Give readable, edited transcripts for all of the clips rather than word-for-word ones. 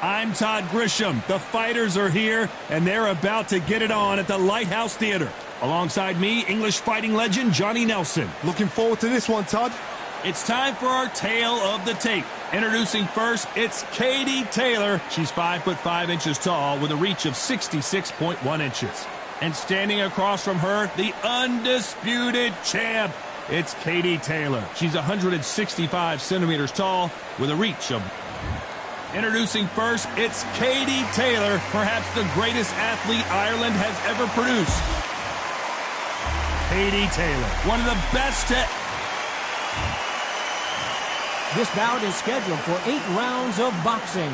I'm Todd Grisham. The fighters are here, and they're about to get it on at the Lighthouse Theater. Alongside me, English fighting legend Johnny Nelson. Looking forward to this one, Todd. It's time for our tale of the tape. Introducing first, it's Katie Taylor. She's 5'5" tall with a reach of 66.1 inches. And standing across from her, the undisputed champ. It's Katie Taylor. She's 165 centimeters tall with a reach of... Introducing first, it's Katie Taylor, perhaps the greatest athlete Ireland has ever produced. Katie Taylor, one of the best to... This bout is scheduled for 8 rounds of boxing.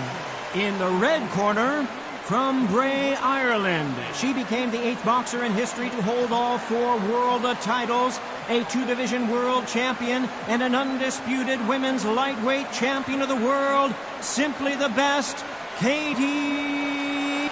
In the red corner, from Bray, Ireland, she became the 8th boxer in history to hold all 4 world titles, a 2-division world champion, and an undisputed women's lightweight champion of the world. Simply the best, Katie.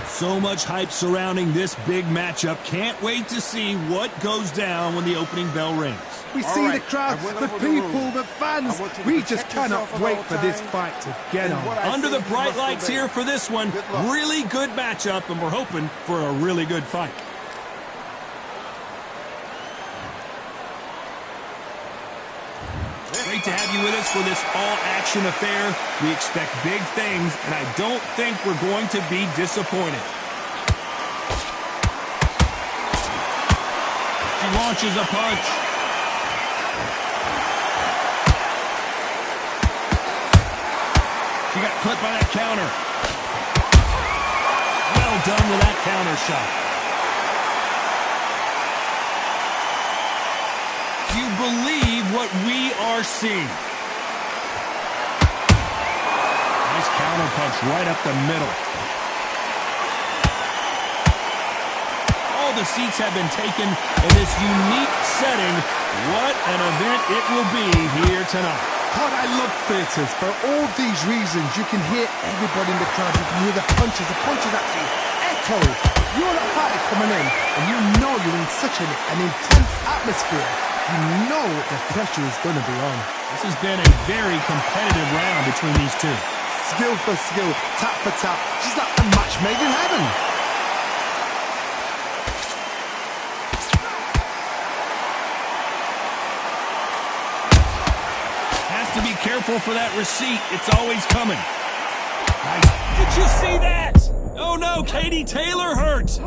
So much hype surrounding this big matchup. Can't wait to see what goes down when the opening bell rings. We see the crowd, the people, the fans. We just cannot wait for this fight to get on. Under the bright lights here for this one. Really good matchup, and we're hoping for a really good fight. Great to have you with us for this all-action affair. We expect big things, and I don't think we're going to be disappointed. She launches a punch. She got clipped by that counter. Well done with that counter shot. You believe what we are seeing. Nice counter punch right up the middle. All the seats have been taken in this unique setting. What an event it will be here tonight. Todd, I love theatres. For all these reasons, you can hear everybody in the crowd. You can hear the punches. The punches actually echo. You're a fighter coming in, and you know you're in such an intense atmosphere. You know the pressure is going to be on. This has been a very competitive round between these two. Skill for skill, tap for tap. Just like a match made in heaven. Has to be careful for that receipt. It's always coming. Nice. Did you see that? Oh no, Katie Taylor hurt.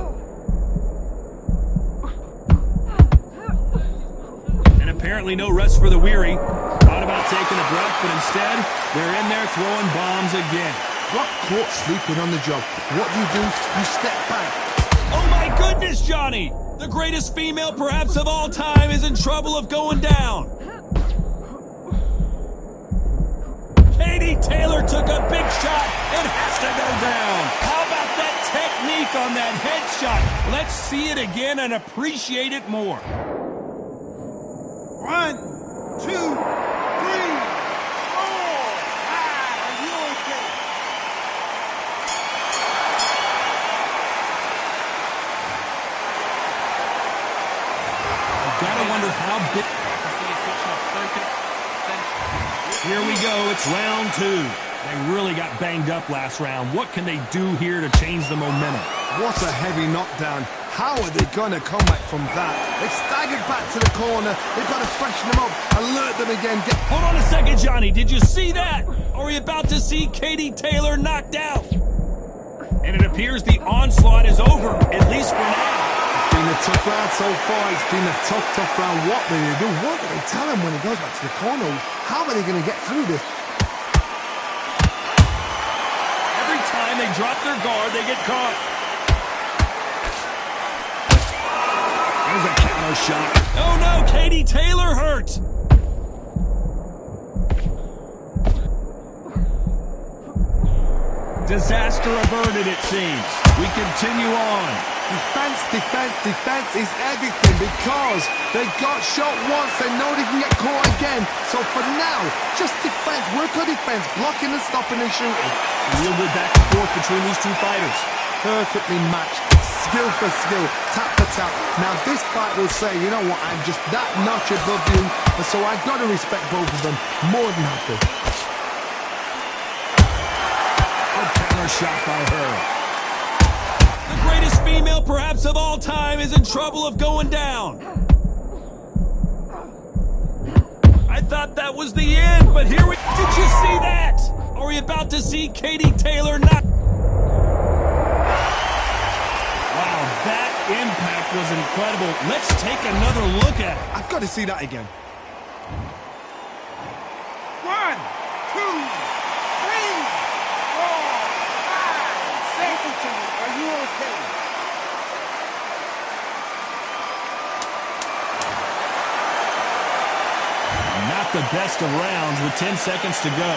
Apparently no rest for the weary. Thought about taking a breath, but instead, they're in there throwing bombs again. Got caught sleeping on the job. What do? You step back. Oh my goodness, Johnny! The greatest female perhaps of all time is in trouble of going down. Katie Taylor took a big shot and has to go down. How about that technique on that headshot? Let's see it again and appreciate it more. 1, 2, 3, 4. Are you okay? I've got to wonder how big... Here we go. It's round 2. They really got banged up last round. What can they do here to change the momentum? What a heavy knockdown. How are they going to come back from that? They staggered back to the corner. They've got to freshen them up, alert them again. Hold on a second, Johnny. Did you see that? Are we about to see Katie Taylor knocked out? And it appears the onslaught is over, at least for now. It's been a tough round so far. It's been a tough round. What will they do? What do they tell him when he goes back to the corner? How are they going to get through this? Every time they drop their guard, they get caught. There's a counter shot. Oh no, Katie Taylor hurt. Disaster averted, it seems. We continue on. Defense is everything because they got shot once. They know they can get caught again. So for now, just defense. Work on defense, blocking and stopping and shooting. Real good back and forth between these two fighters. Perfectly matched. Skill for skill, tap for tap. Now this fight will say, you know what, I'm just that notch above you, and so I've got to respect both of them more than happy. shot by her. The greatest female perhaps of all time is in trouble of going down. I thought that was the end, but here we... Did you see that? Are we about to see Katie Taylor knock... Wow, that impact was incredible. Let's take another look at it. I've got to see that again. 1, 2, 3, 4, 5, 6. Are you okay? Not the best of rounds with 10 seconds to go.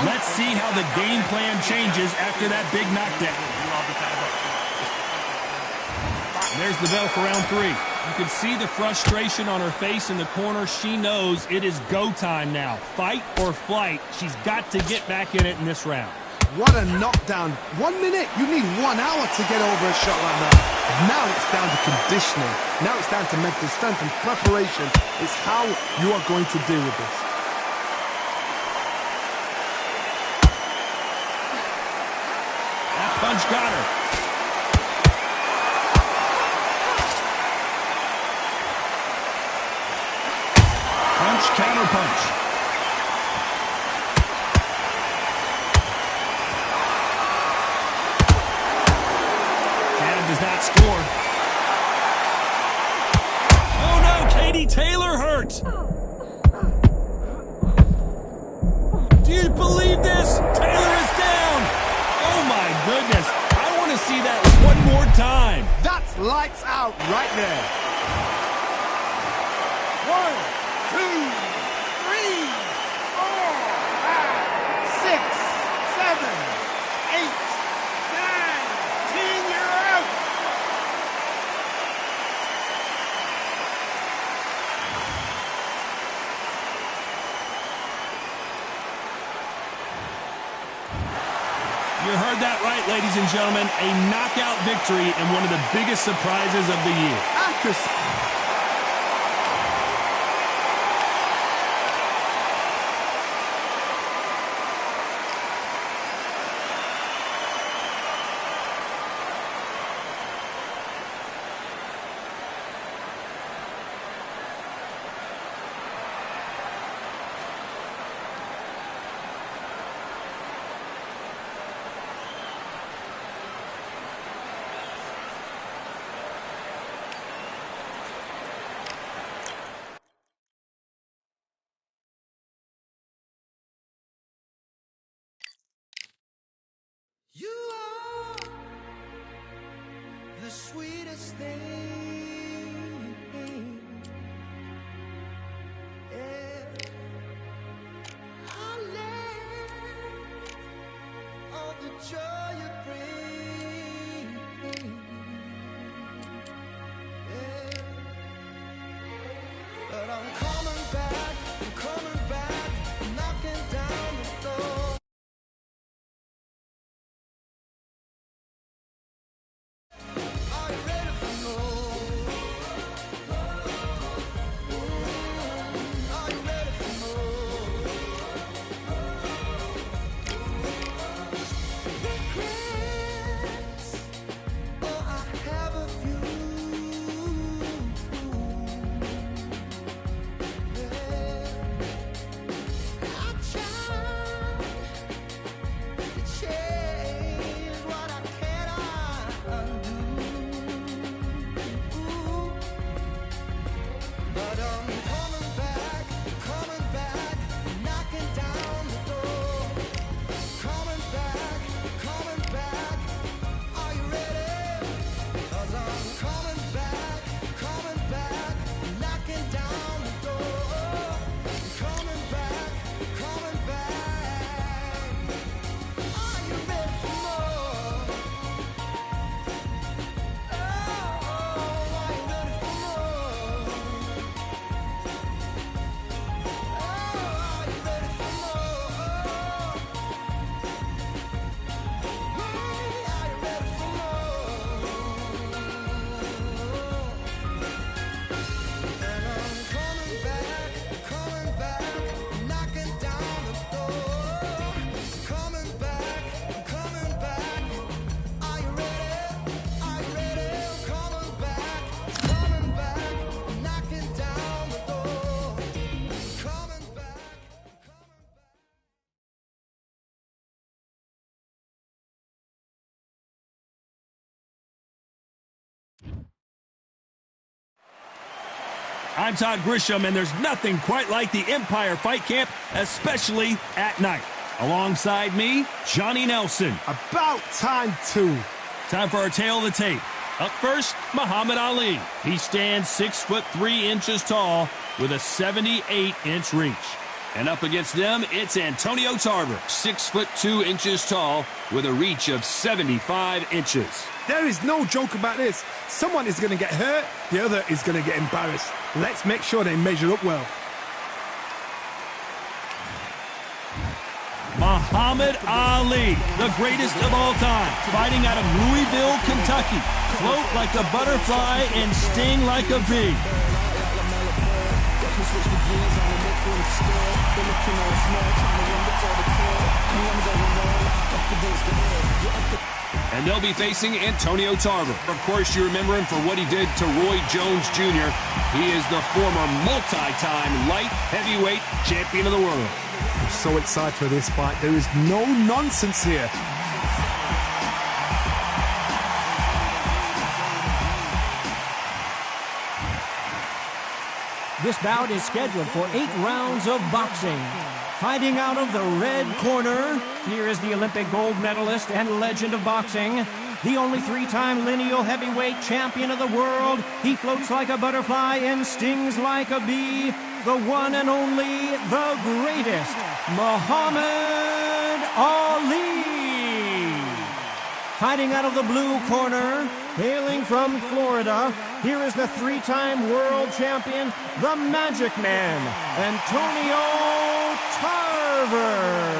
Let's see how the game plan changes after that big knockdown. There's the bell for round 3. You can see the frustration on her face in the corner. She knows it is go time now. Fight or flight. She's got to get back in it in this round. What a knockdown. 1 minute, you need 1 hour to get over a shot like that. Now it's down to conditioning. Now it's down to mental strength and preparation. It's how you are going to deal with this. That punch got her. Punch, counter punch. Does not score. Oh no, Katie Taylor hurt. Do you believe this? Taylor is down. Oh my goodness. I want to see that one more time. That's lights out right there. 1, 2, 3, 4, 5, 6, 7, 8, 9, 10. You're out. You heard that right, ladies and gentlemen. A knockout victory and one of the biggest surprises of the year. Accuracy. You are the sweetest thing. Yeah. I live all the joy you bring. Yeah. But I'm coming back, knocking down the door. Are you ready for more? I'm Todd Grisham, and there's nothing quite like the Empire Fight Camp, especially at night. Alongside me, Johnny Nelson. About time, too. Time for our tale of the tape. Up first, Muhammad Ali. He stands 6'3" tall with a 78-inch reach. And up against them, it's Antonio Tarver, 6'2" tall with a reach of 75 inches. There is no joke about this. Someone is going to get hurt, the other is going to get embarrassed. Let's make sure they measure up well. Muhammad Ali, the greatest of all time, fighting out of Louisville, Kentucky. Float like a butterfly and sting like a bee. And they'll be facing Antonio Tarver. Of course, you remember him for what he did to Roy Jones Jr. He is the former multi-time light heavyweight champion of the world. I'm so excited for this fight. There is no nonsense here. This bout is scheduled for 8 rounds of boxing. Fighting out of the red corner, here is the Olympic gold medalist and legend of boxing, the only 3-time lineal heavyweight champion of the world. He floats like a butterfly and stings like a bee. The one and only, the greatest, Muhammad Ali. Fighting out of the blue corner, hailing from Florida, here is the 3-time world champion, the Magic Man, Antonio Tarver.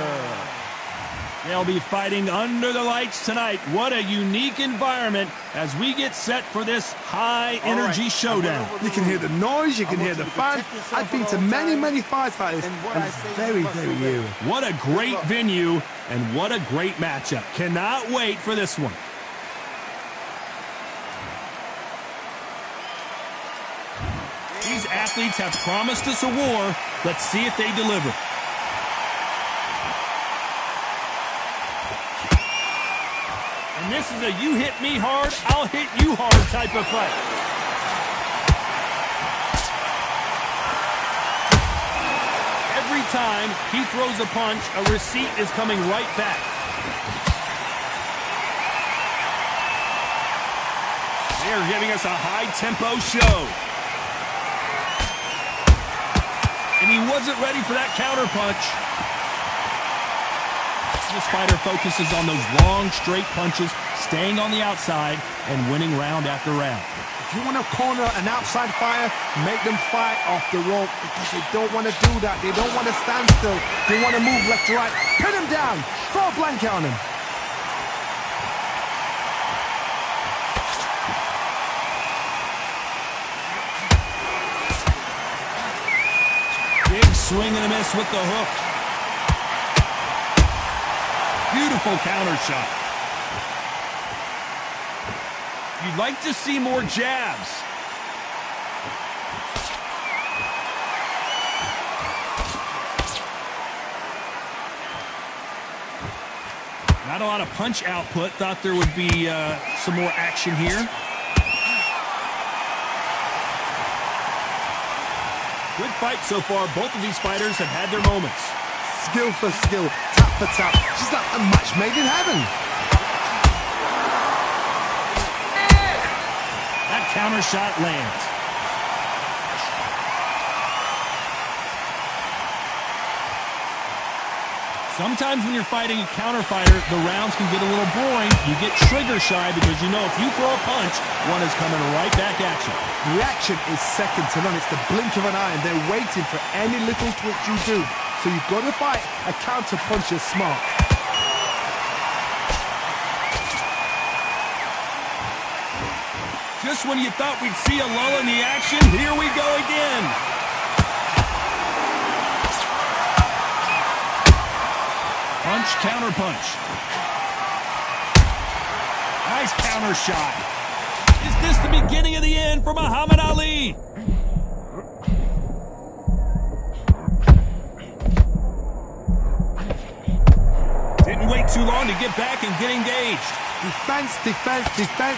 They'll be fighting under the lights tonight. What a unique environment as we get set for this high-energy showdown. You can hear the noise, you can hear the fans. I've been to many fights like this, and it's very eerie. What a great venue, and what a great matchup. Cannot wait for this one. These athletes have promised us a war. Let's see if they deliver. And this is a you hit me hard, I'll hit you hard type of fight. Every time he throws a punch, a receipt is coming right back. They're giving us a high-tempo show. And he wasn't ready for that counter punch. This fighter focuses on those long, straight punches, staying on the outside and winning round after round. If you want to corner an outside fighter, make them fight off the rope, because they don't want to do that. They don't want to stand still. They want to move left to right. Pin them down. Throw a blanket on them. Big swing and a miss with the hook. Beautiful counter shot. You'd like to see more jabs. Not a lot of punch output. Thought there would be some more action here. Good fight so far. Both of these fighters have had their moments. Skill for skill, tap for tap. She's like a match made in heaven. That counter shot lands. Sometimes when you're fighting a counter fighter, the rounds can get a little boring. You get trigger shy because you know if you throw a punch, one is coming right back at you. Reaction is second to none. It's the blink of an eye, and they're waiting for any little twitch you do. So you've got to fight a counter puncher smart. Just when you thought we'd see a lull in the action, here we go again. Punch, counter punch. Nice counter shot. Is this the beginning of the end for Muhammad Ali? Didn't wait too long to get back and get engaged. Defense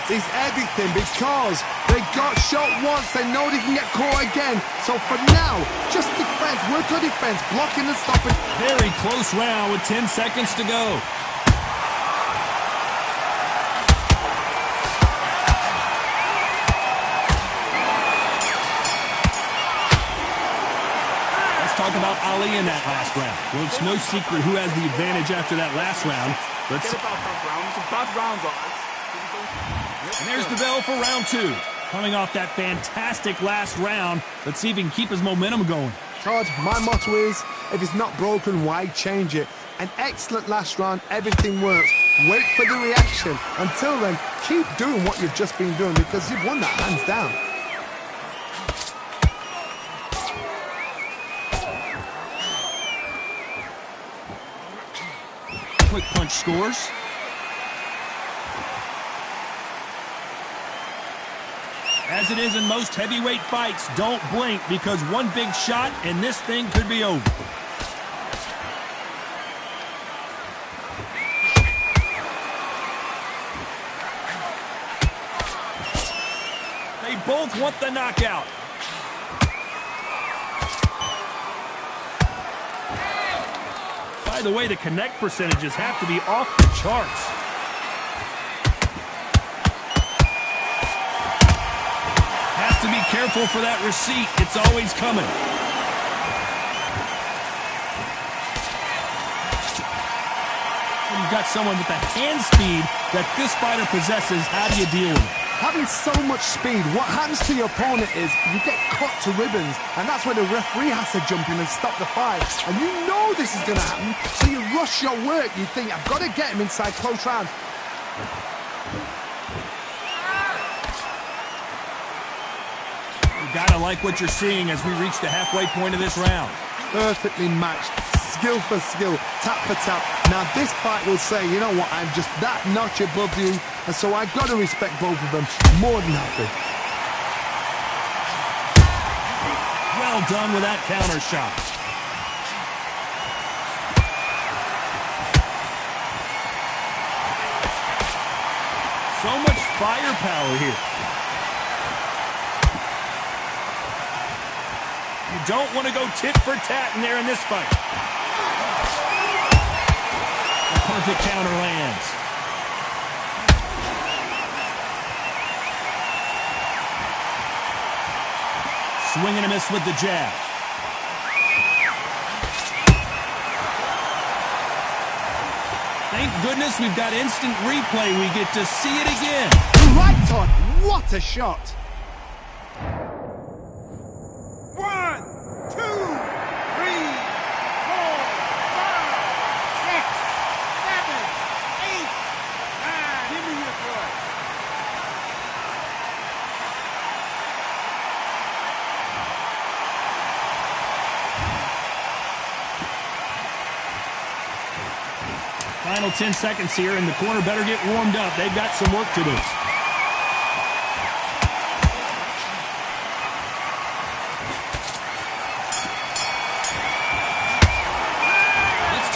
is everything, because they got shot once, they know they can get caught again. So for now, just defense, work on defense, blocking and stopping. Very close round with 10 seconds to go. Let's talk about Ali in that last round. Well, it's no secret who has the advantage after that last round. Let's... Forget about that round. It's a bad round, And there's the bell for round 2. Coming off that fantastic last round, let's see if he can keep his momentum going. Todd, my motto is, if it's not broken, why change it? An excellent last round, everything works. Wait for the reaction. Until then, keep doing what you've just been doing because you've won that hands down. Quick punch scores. As it is in most heavyweight fights, don't blink because one big shot and this thing could be over. They both want the knockout. By the way, the connect percentages have to be off the charts. Have to be careful for that receipt. It's always coming. When you've got someone with the hand speed that this fighter possesses, how do you deal with it? Having so much speed, what happens to your opponent is you get cut to ribbons, and that's where the referee has to jump in and stop the fight. And you know this is going to happen, so you rush your work. You think, I've got to get him inside close round. You gotta like what you're seeing as we reach the halfway point of this round. Perfectly matched, skill for skill, tap for tap. Now this fight will say, you know what, I'm just that notch above you, and so I've got to respect both of them more than happy. Well done with that counter shot. So much firepower here. You don't want to go tit for tat in there in this fight. A perfect counter lands. Swing and a miss with the jab. Thank goodness we've got instant replay. We get to see it again. Right, Todd, what a shot. 1, 2, 3, 4, 5, 6, 7, 8, 9. Give me your boy. Final 10 seconds here, and the corner better get warmed up. They've got some work to do.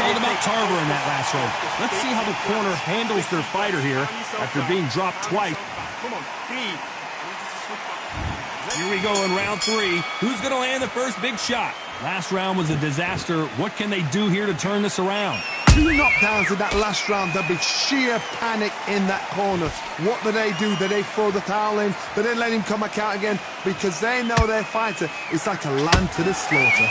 About Tarver in that last round. Let's see how the corner handles their fighter here after being dropped twice. Come on, breathe. Here we go in round 3. Who's going to land the first big shot? Last round was a disaster. What can they do here to turn this around? 2 knockdowns in that last round. There'll be sheer panic in that corner. What do? Do they throw the towel in? Do they let him come back out again? Because they know their fighter is like a lamb to the slaughter.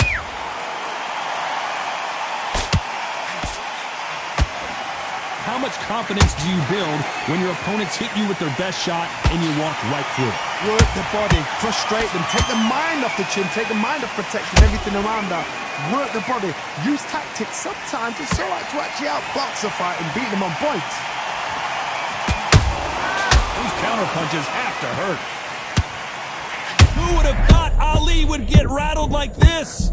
How much confidence do you build when your opponents hit you with their best shot and you walk right through it? Work the body, frustrate them, take the mind off the chin, take the mind off protecting everything around that. Work the body, use tactics. Sometimes it's alright to actually outbox a fight and beat them on points. Those counter punches have to hurt. Who would have thought Ali would get rattled like this?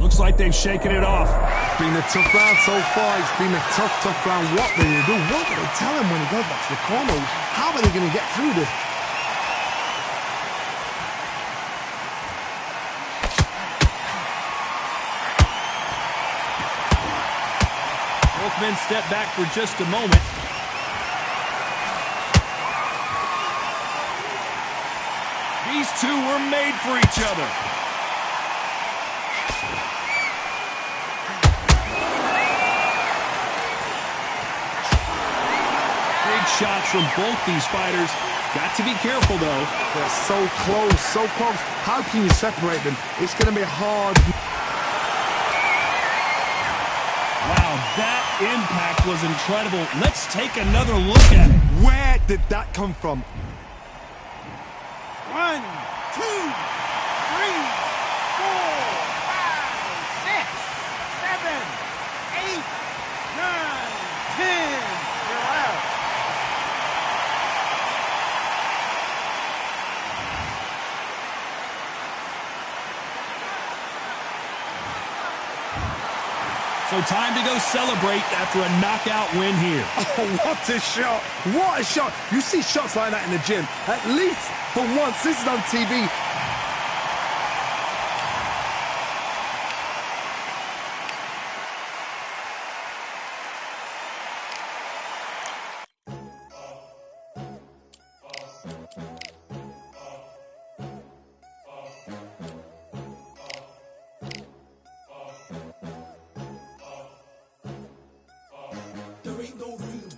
Looks like they've shaken it off. It's been a tough round so far. It's been a tough round. What do they do? What do they tell him when he goes back to the corner? How are they going to get through this? Both men step back for just a moment. These two were made for each other. Big shots from both these fighters. Got to be careful, though. They're so close, so close. How can you separate them? It's going to be hard. Wow, that impact was incredible. Let's take another look at it. Where did that come from? 1, 2, 3, 4, 5, 6, 7, 8, 9, 10. You're out. So time to go celebrate after a knockout win here. Oh, what a shot. What a shot. You see shots like that in the gym. At least for once, this is on TV. There ain't no room.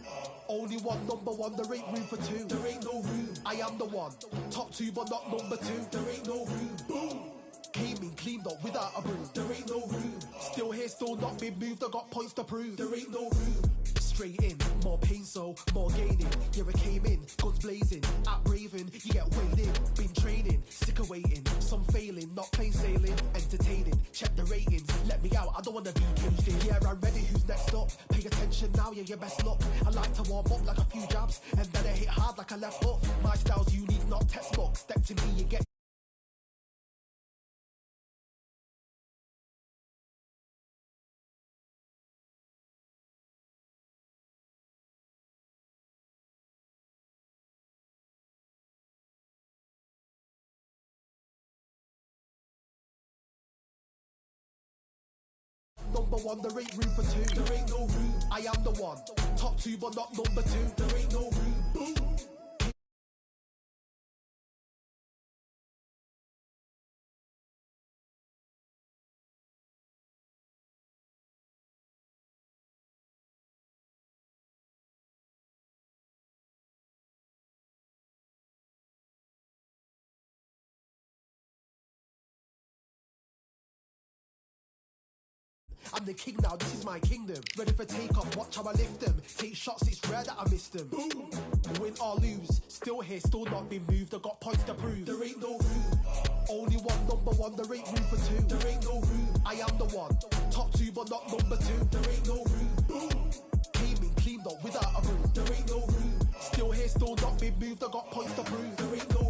Only one number one, there ain't room for two. There ain't no room. I am the one. Top two, but not number two. There ain't no room. Boom. Came in, cleaned up without a broom. There ain't no room. Still here, still not been moved. I got points to prove. There ain't no room. Straight in, more pain, so more gaining. Yeah, I came in, guns blazing. At Raven, you get weighed in. Been training, sick of waiting. Some failing, not plain sailing. Entertaining, check the ratings. Let me out, I don't wanna be caged in. Yeah, I'm ready, who's next up? Pay attention now, yeah, your best luck. I like to warm up like a few jabs, and then I hit hard like a left hook. My style's unique, not textbook. Step to me, you get. Number one, there ain't room for two. There ain't no room. I am the one. Top two, but not number two. There ain't no room. Boom. I'm the king now, this is my kingdom. Ready for takeoff, watch how I lift them. Take shots, it's rare that I miss them. Boom! Win or lose, still here, still not been moved. I got points to prove. There ain't no room. Only one, number one, there ain't room for two. There ain't no room. I am the one. Top two, but not number two. There ain't no room. Boom! Came in, cleaned up without a broom. There ain't no room. Still here, still not been moved. I got points to prove. There ain't no room.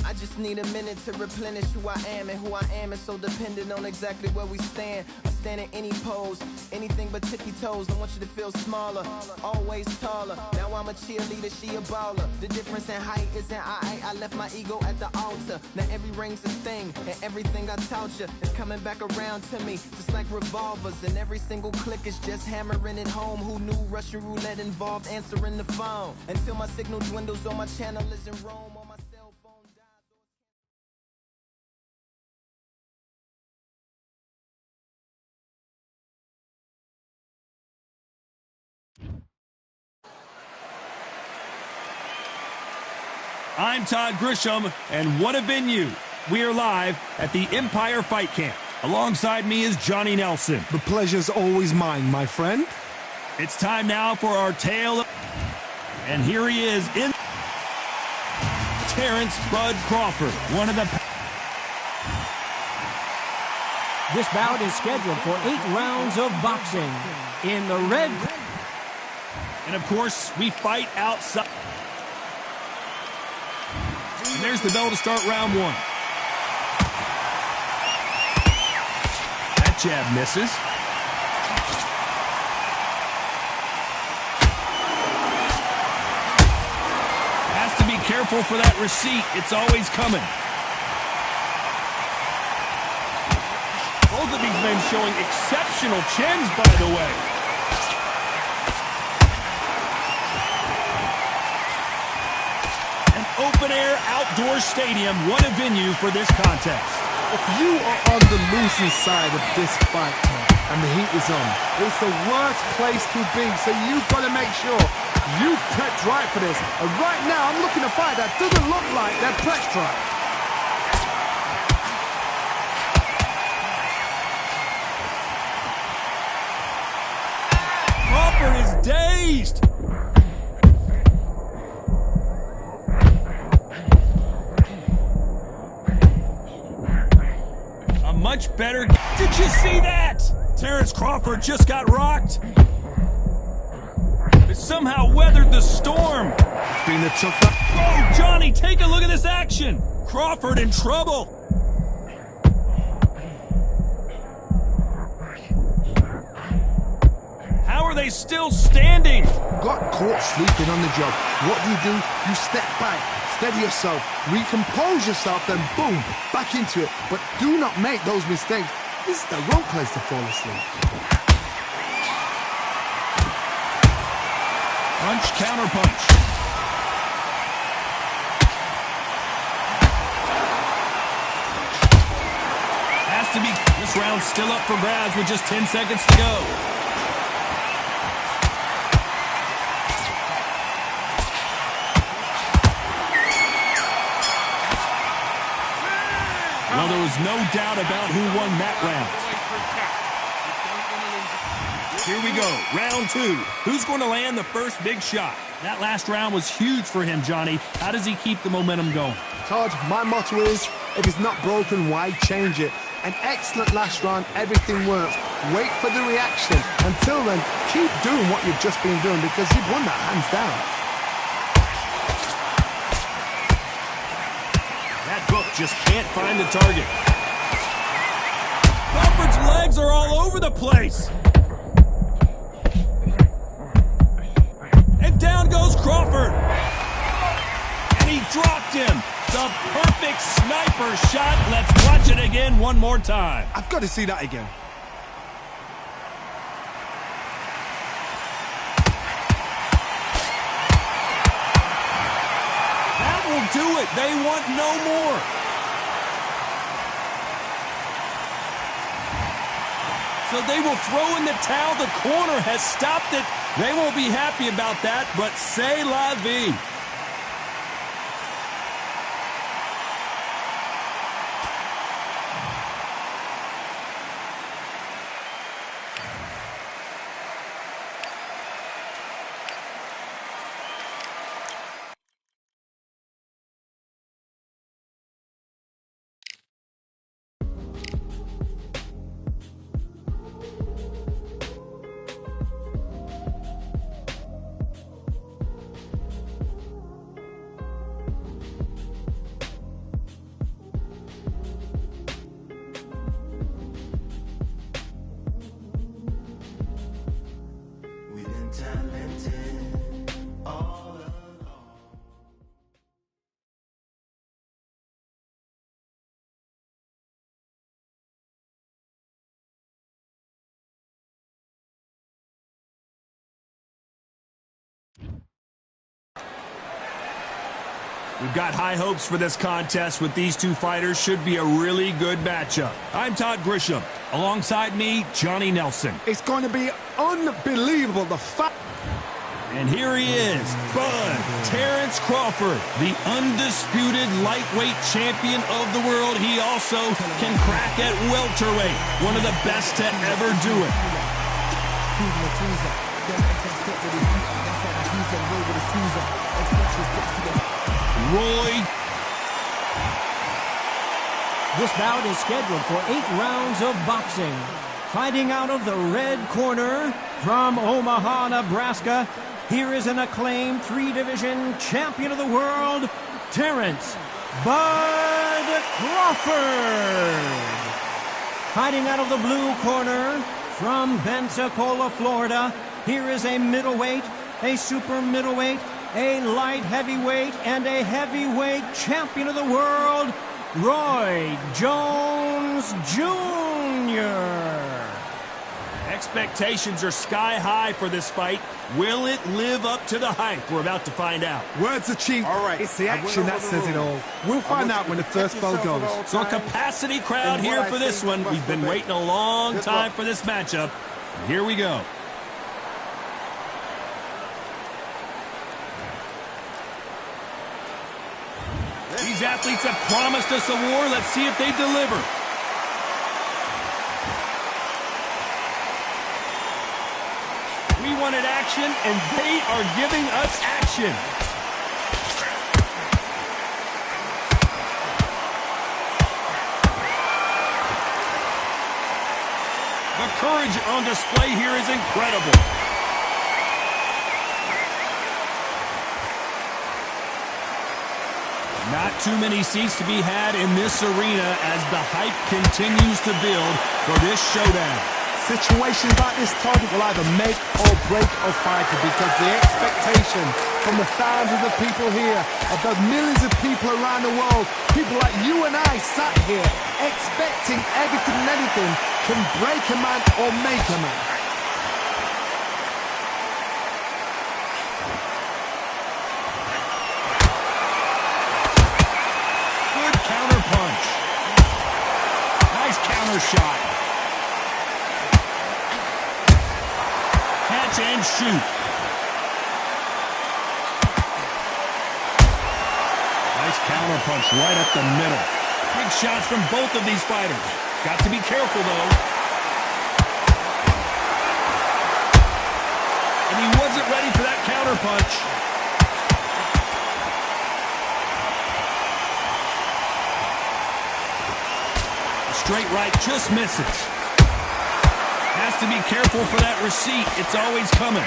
I just need a minute to replenish who I am, and who I am is so dependent on exactly where we stand. I stand in any pose, anything but tippy toes. I want you to feel smaller, always taller. Now I'm a cheerleader, she a baller. The difference in height isn't I left my ego at the altar. Now every ring's a thing, and everything I taught you is coming back around to me, just like revolvers. And every single click is just hammering it home. Who knew Russian roulette involved answering the phone? Until my signal dwindles or my channel is in Rome, or my cell phone dies. I'm Todd Grisham, and what a venue. We are live at the Empire Fight Camp. Alongside me is Johnny Nelson. The pleasure's always mine, my friend. It's time now for our tale. And here he is in Terrence Bud Crawford, one of the... This bout is scheduled for 8 rounds of boxing. In the red... And of course, we fight outside. And there's the bell to start round 1. That jab misses. Has to be careful for that receipt. It's always coming. Both of these men showing exceptional chins, by the way. An open-air outdoor stadium, what a venue for this contest. If you are on the losing side of this fight and the heat is on, it's the worst place to be, so you've got to make sure you prepped right for this. And right now, I'm looking to fight that doesn't look like they're prepped right. Crawford is dazed. A much better... Did you see that? Terrence Crawford just got rocked. But somehow weathered the storm. Being a tough... Oh, Johnny, take a look at this action. Crawford in trouble. How are they still standing? Got caught sleeping on the job. What do? You step back, steady yourself, recompose yourself, then boom, back into it. But do not make those mistakes. This is the wrong place to fall asleep. Punch, counter punch. Has to be. This round's still up for grabs with just 10 seconds to go. Well, there was no doubt about who won that round. Here we go, round 2. Who's going to land the first big shot? That last round was huge for him, Johnny. How does he keep the momentum going? Todd, my motto is, if it's not broken, why change it? An excellent last round, everything works. Wait for the reaction. Until then, keep doing what you've just been doing because you've won that hands down. That hook just can't find the target. Crawford's legs are all over the place. And down goes Crawford. And he dropped him. The perfect sniper shot. Let's watch it again one more time. I've got to see that again. That will do it. They want no more. So they will throw in the towel. The corner has stopped it. They won't be happy about that, but c'est la vie. We've got high hopes for this contest with these two fighters. Should be a really good matchup. I'm Todd Grisham. Alongside me, Johnny Nelson. It's going to be unbelievable. And here he is, Bud Terrence Crawford, the undisputed lightweight champion of the world. He also can crack at welterweight, one of the best to ever do it. Roy. This bout is scheduled for 8 rounds of boxing. Fighting out of the red corner from Omaha, Nebraska, here is an acclaimed 3-division champion of the world, Terrence Bud Crawford. Fighting out of the blue corner from Pensacola, Florida, here is a middleweight, a super middleweight, a light heavyweight, and a heavyweight champion of the world, Roy Jones Jr. Expectations are sky high for this fight. Will it live up to the hype? We're about to find out. Words are cheap. All right. It's the action that says it all. We'll find out when the first bell goes. So a capacity crowd here for this one. We've been waiting a long time for this matchup. Here we go. These athletes have promised us a war. Let's see if they deliver. We wanted action, and they are giving us action. The courage on display here is incredible. Not too many seats to be had in this arena as the hype continues to build for this showdown. Situations like this, Todd, will either make or break a fighter because the expectation from the thousands of people here, of the millions of people around the world, people like you and I sat here expecting everything and anything can break a man or make a man. Good counter punch. Nice counter shot. Catch and shoot. Nice counter punch right up the middle. Big shots from both of these fighters. Got to be careful, though. And he wasn't ready for that counter punch. The straight right just misses. Has to be careful for that receipt. It's always coming.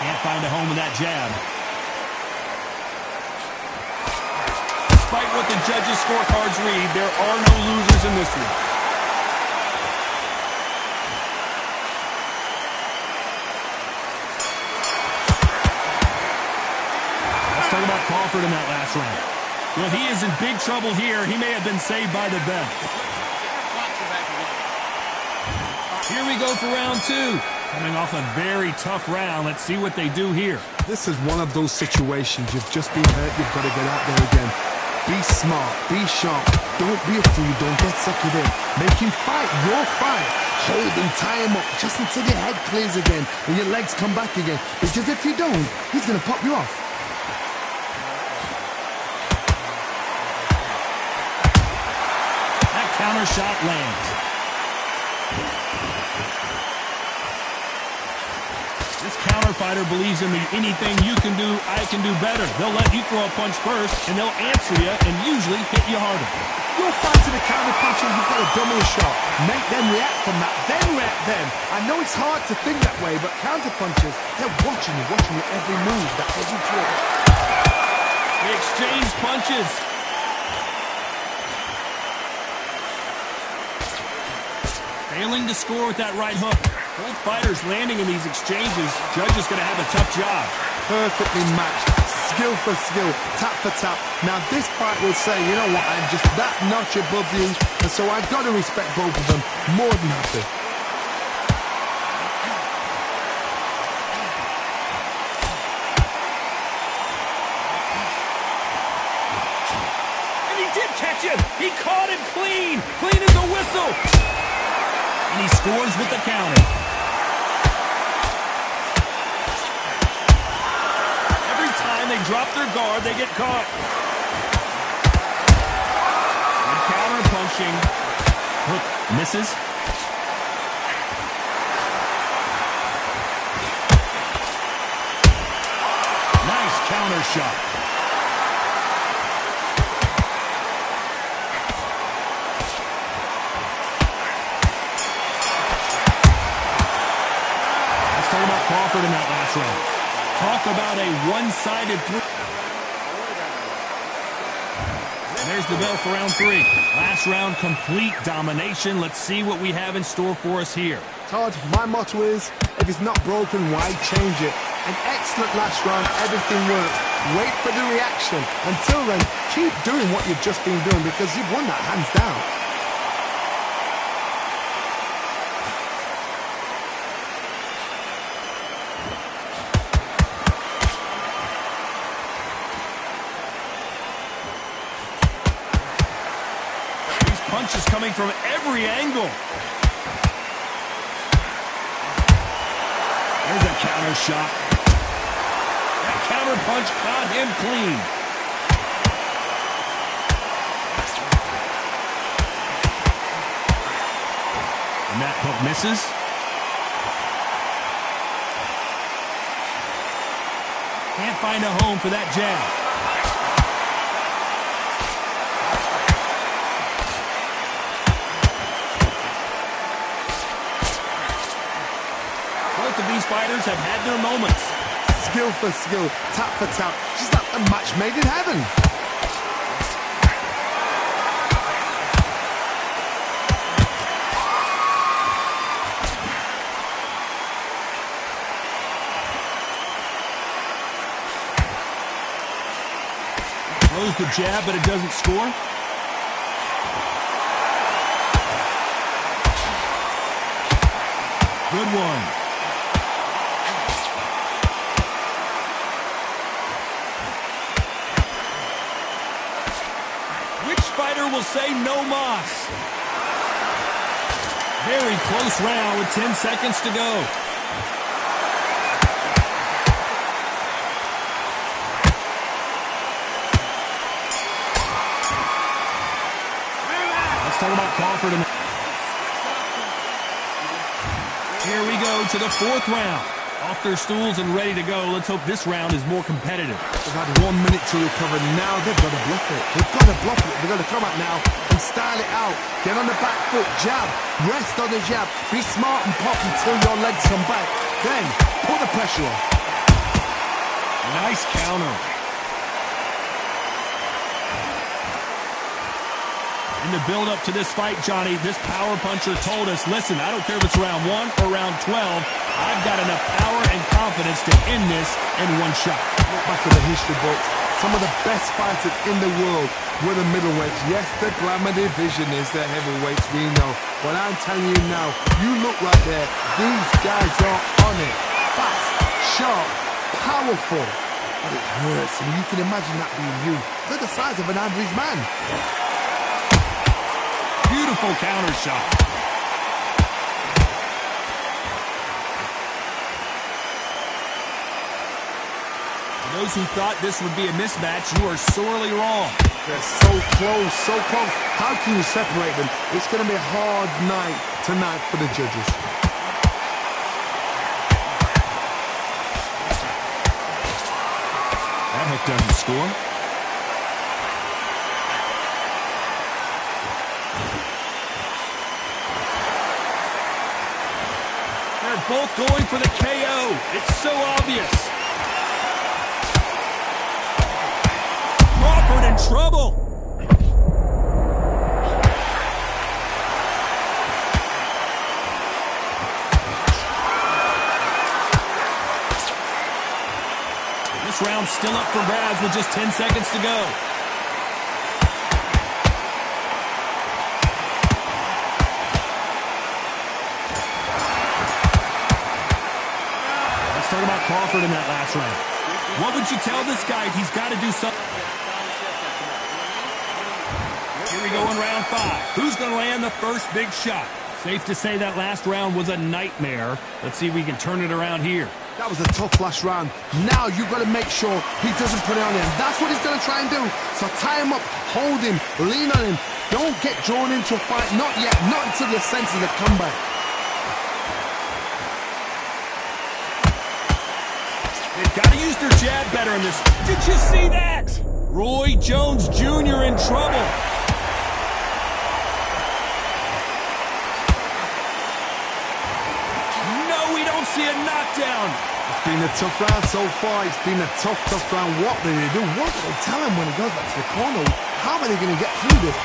Can't find a home with that jab. Despite what the judges' scorecards read, there are no losers in this one. Let's talk about Crawford in that last round. Well, he is in big trouble here. He may have been saved by the bell. Here we go for round 2. Coming off a very tough round. Let's see what they do here. This is one of those situations. You've just been hurt. You've got to get out there again. Be smart. Be sharp. Don't be a fool. Don't get suckered in. Make him fight your fight. Hold him, tie him up, just until your head clears again and your legs come back again. Because if you don't, he's going to pop you off. Counter shot lands. This counter fighter believes in the anything you can do, I can do better. They'll let you throw a punch first, and they'll answer you and usually hit you harder. You're fighting a counter puncher, you've got a double shot. Make them react from that, then react then. I know it's hard to think that way, but counter punchers, they're watching you every move, that every trick. They exchange punches. Failing to score with that right hook. Both fighters landing in these exchanges. Judge is going to have a tough job. Perfectly matched. Skill for skill. Tap for tap. Now this fight will say, you know what, I'm just that notch above you. And so I've got to respect both of them. More than happy. And he did catch him. He caught him clean. Clean as a whistle. And he scores with the counter. Every time they drop their guard, they get caught. And counter punching. Hook misses. counter shot. Let's talk about Crawford in that last round. Talk about a one-sided three. There's the bell for round 3. Last round, complete domination. Let's see what we have in store for us here. Todd, my motto is, if it's not broken, why change it? An excellent last round, everything worked. Wait for the reaction. Until then, keep doing what you've just been doing because you've won that hands down. These punches coming from every angle. There's a counter shot. That counter punch caught him clean. And that hook misses. Can't find a home for that jab. Both of these fighters have had their moments. Skill for skill, tap for tap, just like a match made in heaven. Throws the jab, but it doesn't score. Good one. Which fighter will say no mas? Very close round with 10 seconds to go. Let's talk about Crawford. Here we go to the 4th round. Off their stools and ready to go. Let's hope this round is more competitive. They've had 1 minute to recover. Now they've got to bluff it. They've got to bluff it. They've got to come out now and style it out. Get on the back foot, jab, rest on the jab. Be smart and pop until your legs come back. Then put the pressure on. Nice counter. In the build-up to this fight, Johnny, this power puncher told us, listen, I don't care if it's round 1 or round 12, I've got enough power and confidence to end this in one shot. Look back at the history books. Some of the best fighters in the world were the middleweights. Yes, the glamour division is the heavyweights, we know. But I'm telling you now, you look right there, these guys are on it. Fast, sharp, powerful. But it hurts, and you can imagine that being you. They're the size of an average man. Beautiful counter shot. For those who thought this would be a mismatch, you are sorely wrong. They're so close, so close. How can you separate them? It's going to be a hard night tonight for the judges. That hook doesn't score. They're both going for the KO. It's so obvious. Crawford in trouble. This round's still up for grabs with just 10 seconds to go. Let's talk about Crawford in that last round. What would you tell this guy? He's got to do something. Here we go in round 5. Who's going to land the first big shot? Safe to say that last round was a nightmare. Let's see if we can turn it around here. That was a tough last round. Now you've got to make sure he doesn't put it on him. That's what he's going to try and do. So tie him up, hold him, lean on him. Don't get drawn into a fight. Not yet. Not until your senses have come back. They've got to use her jab better in this. Did you see that? Roy Jones Jr. in trouble. No, we don't see a knockdown. It's been a tough round so far. It's been a tough round. What do they do? What do they tell him when he goes back to the corner? How are they going to get through this?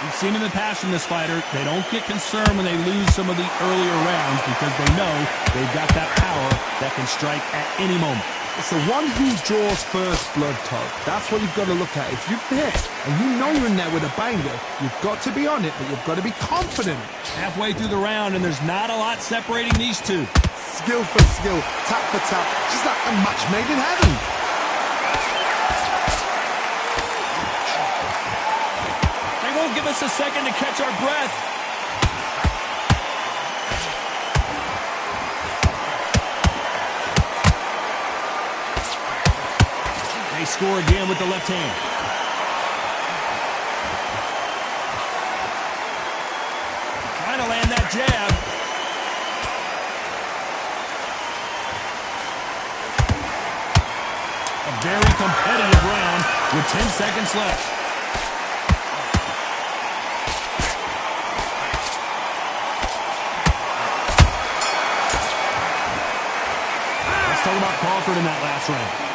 We've seen in the past from this fighter, they don't get concerned when they lose some of the earlier rounds because they know they've got that power that can strike at any moment. It's the one who draws first blood, Todd. That's what you've got to look at. If you're there and you know you're in there with a banger, you've got to be on it, but you've got to be confident. Halfway through the round, and there's not a lot separating these two. Skill for skill, tap for tap, just like a match made in heaven. They won't give us a second to catch our breath. They score again with the left hand. Trying to land that jab. A very competitive round with 10 seconds left. Let's talk about Crawford in that last round.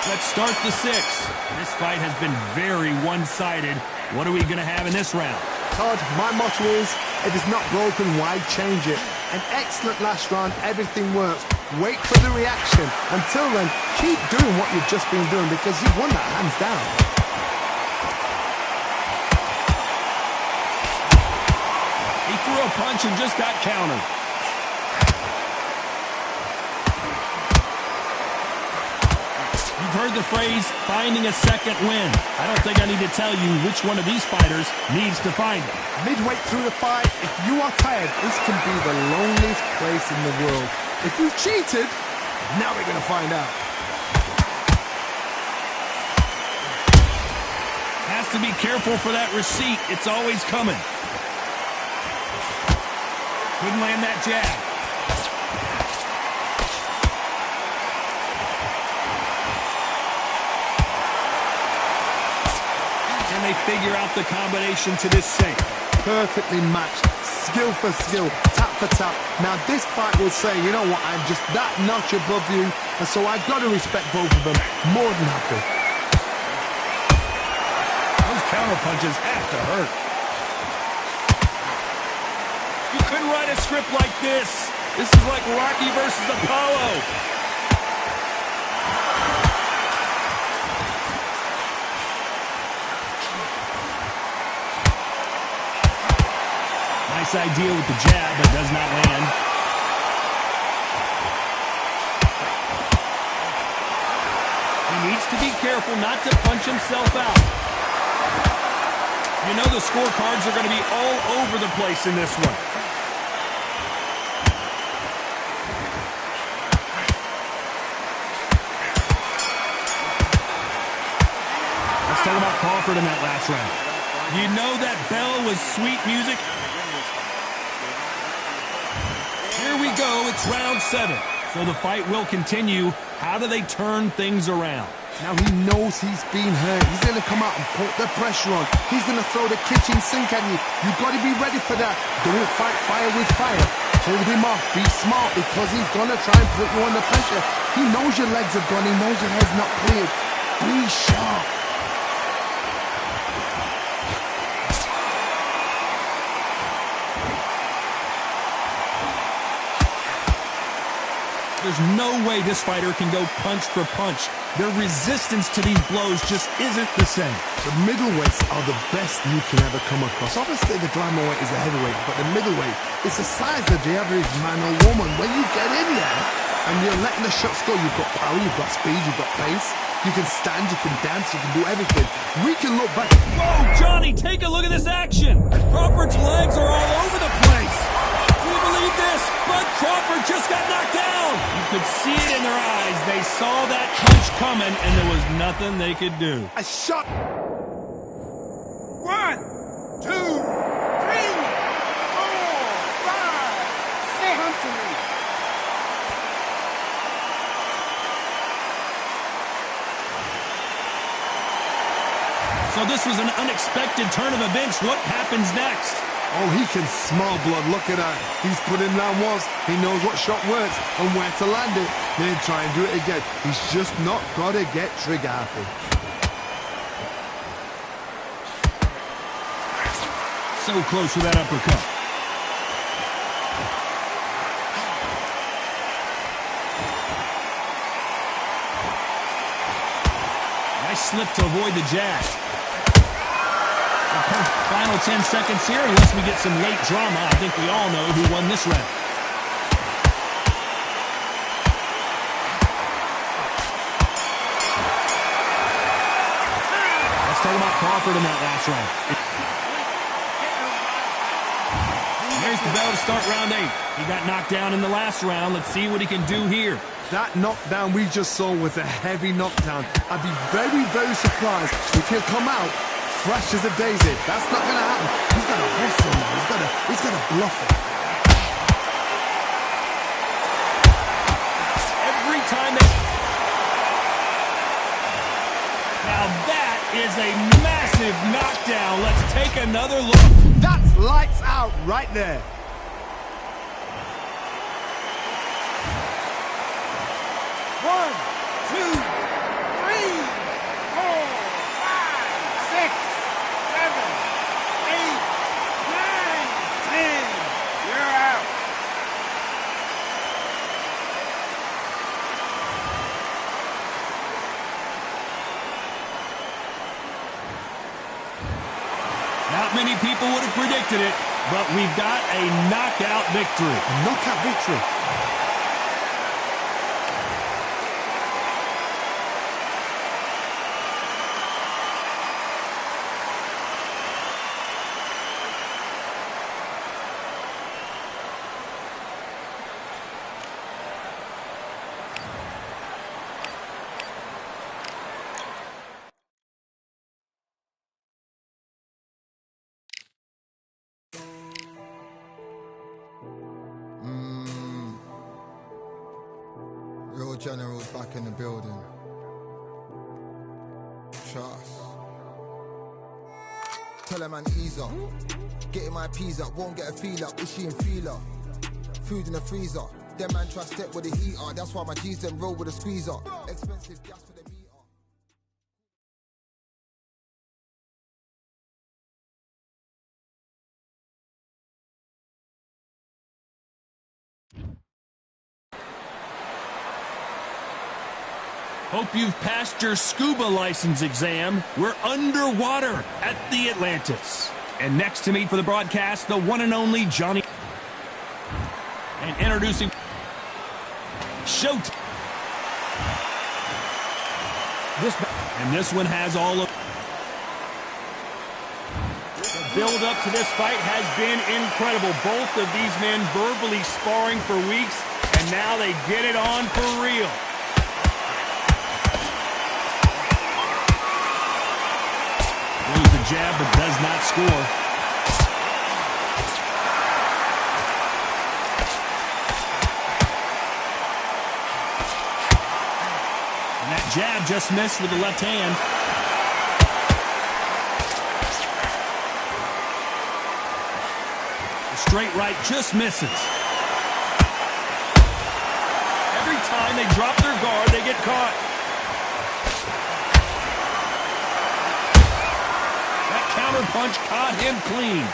Let's start the sixth. This fight has been very one-sided. What are we going to have in this round? Todd, my motto is, if it's not broken, why change it? An excellent last round, everything works. Wait for the reaction. Until then, keep doing what you've just been doing because you've won that hands down. He threw a punch and just got countered. You've heard the phrase, finding a second win. I don't think I need to tell you which one of these fighters needs to find it. Midway through the fight, if you are tired, this can be the loneliest place in the world. If you've cheated, now we're going to find out. Has to be careful for that receipt. It's always coming. Couldn't land that jab. They figure out the combination to this sink. Perfectly matched, skill for skill, tap for tap. Now this fight will say, you know what, I'm just that notch above you, and so I've got to respect both of them. More than happy. Those counter punches have to hurt. You couldn't write a script like this. This is like Rocky versus Apollo. Nice idea with the jab, but does not land. He needs to be careful not to punch himself out. You know the scorecards are going to be all over the place in this one. Let's talk about Crawford in that last round. You know that bell was sweet music? Here we go, it's round 7. So the fight will continue. How do they turn things around? Now he knows he's been hurt. He's going to come out and put the pressure on. He's going to throw the kitchen sink at you. You've got to be ready for that. Don't fight fire with fire. Hold him off. Be smart because he's going to try and put you under pressure. He knows your legs are gone. He knows your head's not cleared. Be sharp. There's no way this fighter can go punch for punch. Their resistance to these blows just isn't the same. The middleweights are the best you can ever come across. Obviously, the glamour weight is a heavyweight, but the middleweight is the size of the average man or woman. When you get in there and you're letting the shots go, you've got power, you've got speed, you've got pace. You can stand, you can dance, you can do everything. We can look back. Whoa, Johnny, take a look at this action. Crawford's legs are all over the place. Do you believe believe this, but Crawford just got knocked down. You could see it in their eyes. They saw that punch coming, and there was nothing they could do. A shot. 1, 2, 3, 4, 5, 6. So this was an unexpected turn of events. What happens next? Oh, he can smell blood. Look at that. He's put him down once. He knows what shot works and where to land it. Then try and do it again. He's just not got to get trigger happy. So close with that uppercut. Nice slip to avoid the jab. Final 10 seconds here, unless we get some late drama. I think we all know who won this round. Let's talk about Crawford in that last round. There's the bell to start round 8. He got knocked down in the last round. Let's see what he can do here. That knockdown we just saw was a heavy knockdown. I'd be very, very surprised if he'll come out fresh as a daisy. That's not going to happen. He's got to wrestle now. He's got to bluff it. Every time they... Now that is a massive knockdown. Let's take another look. That's lights out right there. One, 2, 3, 4, 5, 6, 7, 8, 9, 10. You're out. Not many people would have predicted it, but we've got a knockout victory. A knockout victory. Real generals back in the building. Trust. Tell a man ease up. Getting my peas up, won't get a feel up. Ishy and feeler. Food in the freezer. Them man try step with the heater. That's why my G's them roll with a squeezer. Expensive gas for the meter. Hope you've passed your scuba license exam. We're underwater at the Atlantis. And next to me for the broadcast, the one and only Johnny. And introducing Showtime. And this one has all of... The build up to this fight has been incredible. Both of these men verbally sparring for weeks, and now they get it on for real. Throws the jab, but does not score. And that jab just missed with the left hand. The straight right just misses. Every time they drop their guard, they get caught. Counter punch caught him clean.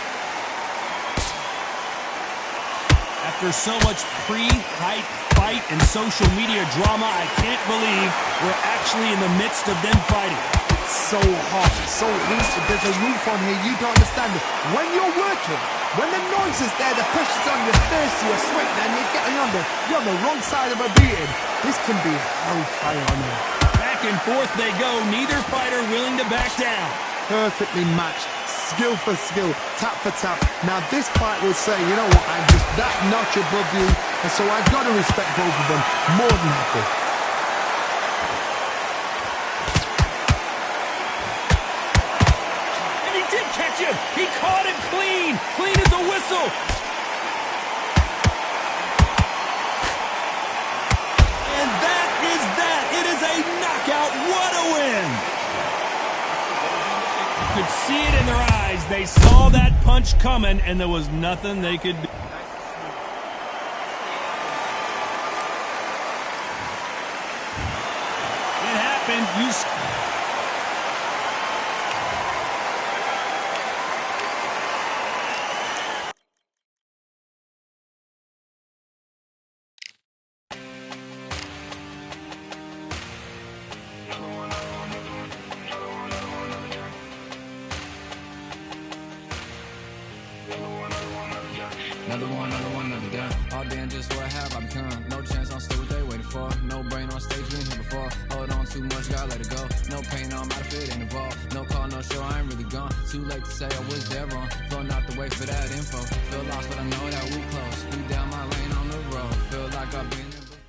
After so much pre-hype fight and social media drama, I can't believe we're actually in the midst of them fighting. It's so hot, so heated. There's a roof on here. You don't understand it. When you're working, when the noise is there, the pressure's on, you're thirsty, you're sweating, and you're getting under. You're on the wrong side of a beating. This can be hellfire on here. Back and forth they go. Neither fighter willing to back down. Perfectly matched. skill for skill, tap for tap. Now this fight will say, you know what, I'm just that notch above you, and so I've got to respect both of them more than happy. And he did catch him. He caught him clean. Clean as a whistle. And that is that. It is a knockout. What a win. You could see it in their eyes. They saw that punch coming, and there was nothing they could do. It happened. Another gun. All damn, just what have I become? No chance, I'm still what they waiting for. No brain on stage, been here before. Hold on too much, gotta let it go. No pain, I'm out of it, ain't involved. No call, no show, I ain't really gone. Too late to say I was dead wrong. Throwing out the way for that info. Feel lost, but I know that we close. We down my lane on the road. Feel like I've been there before.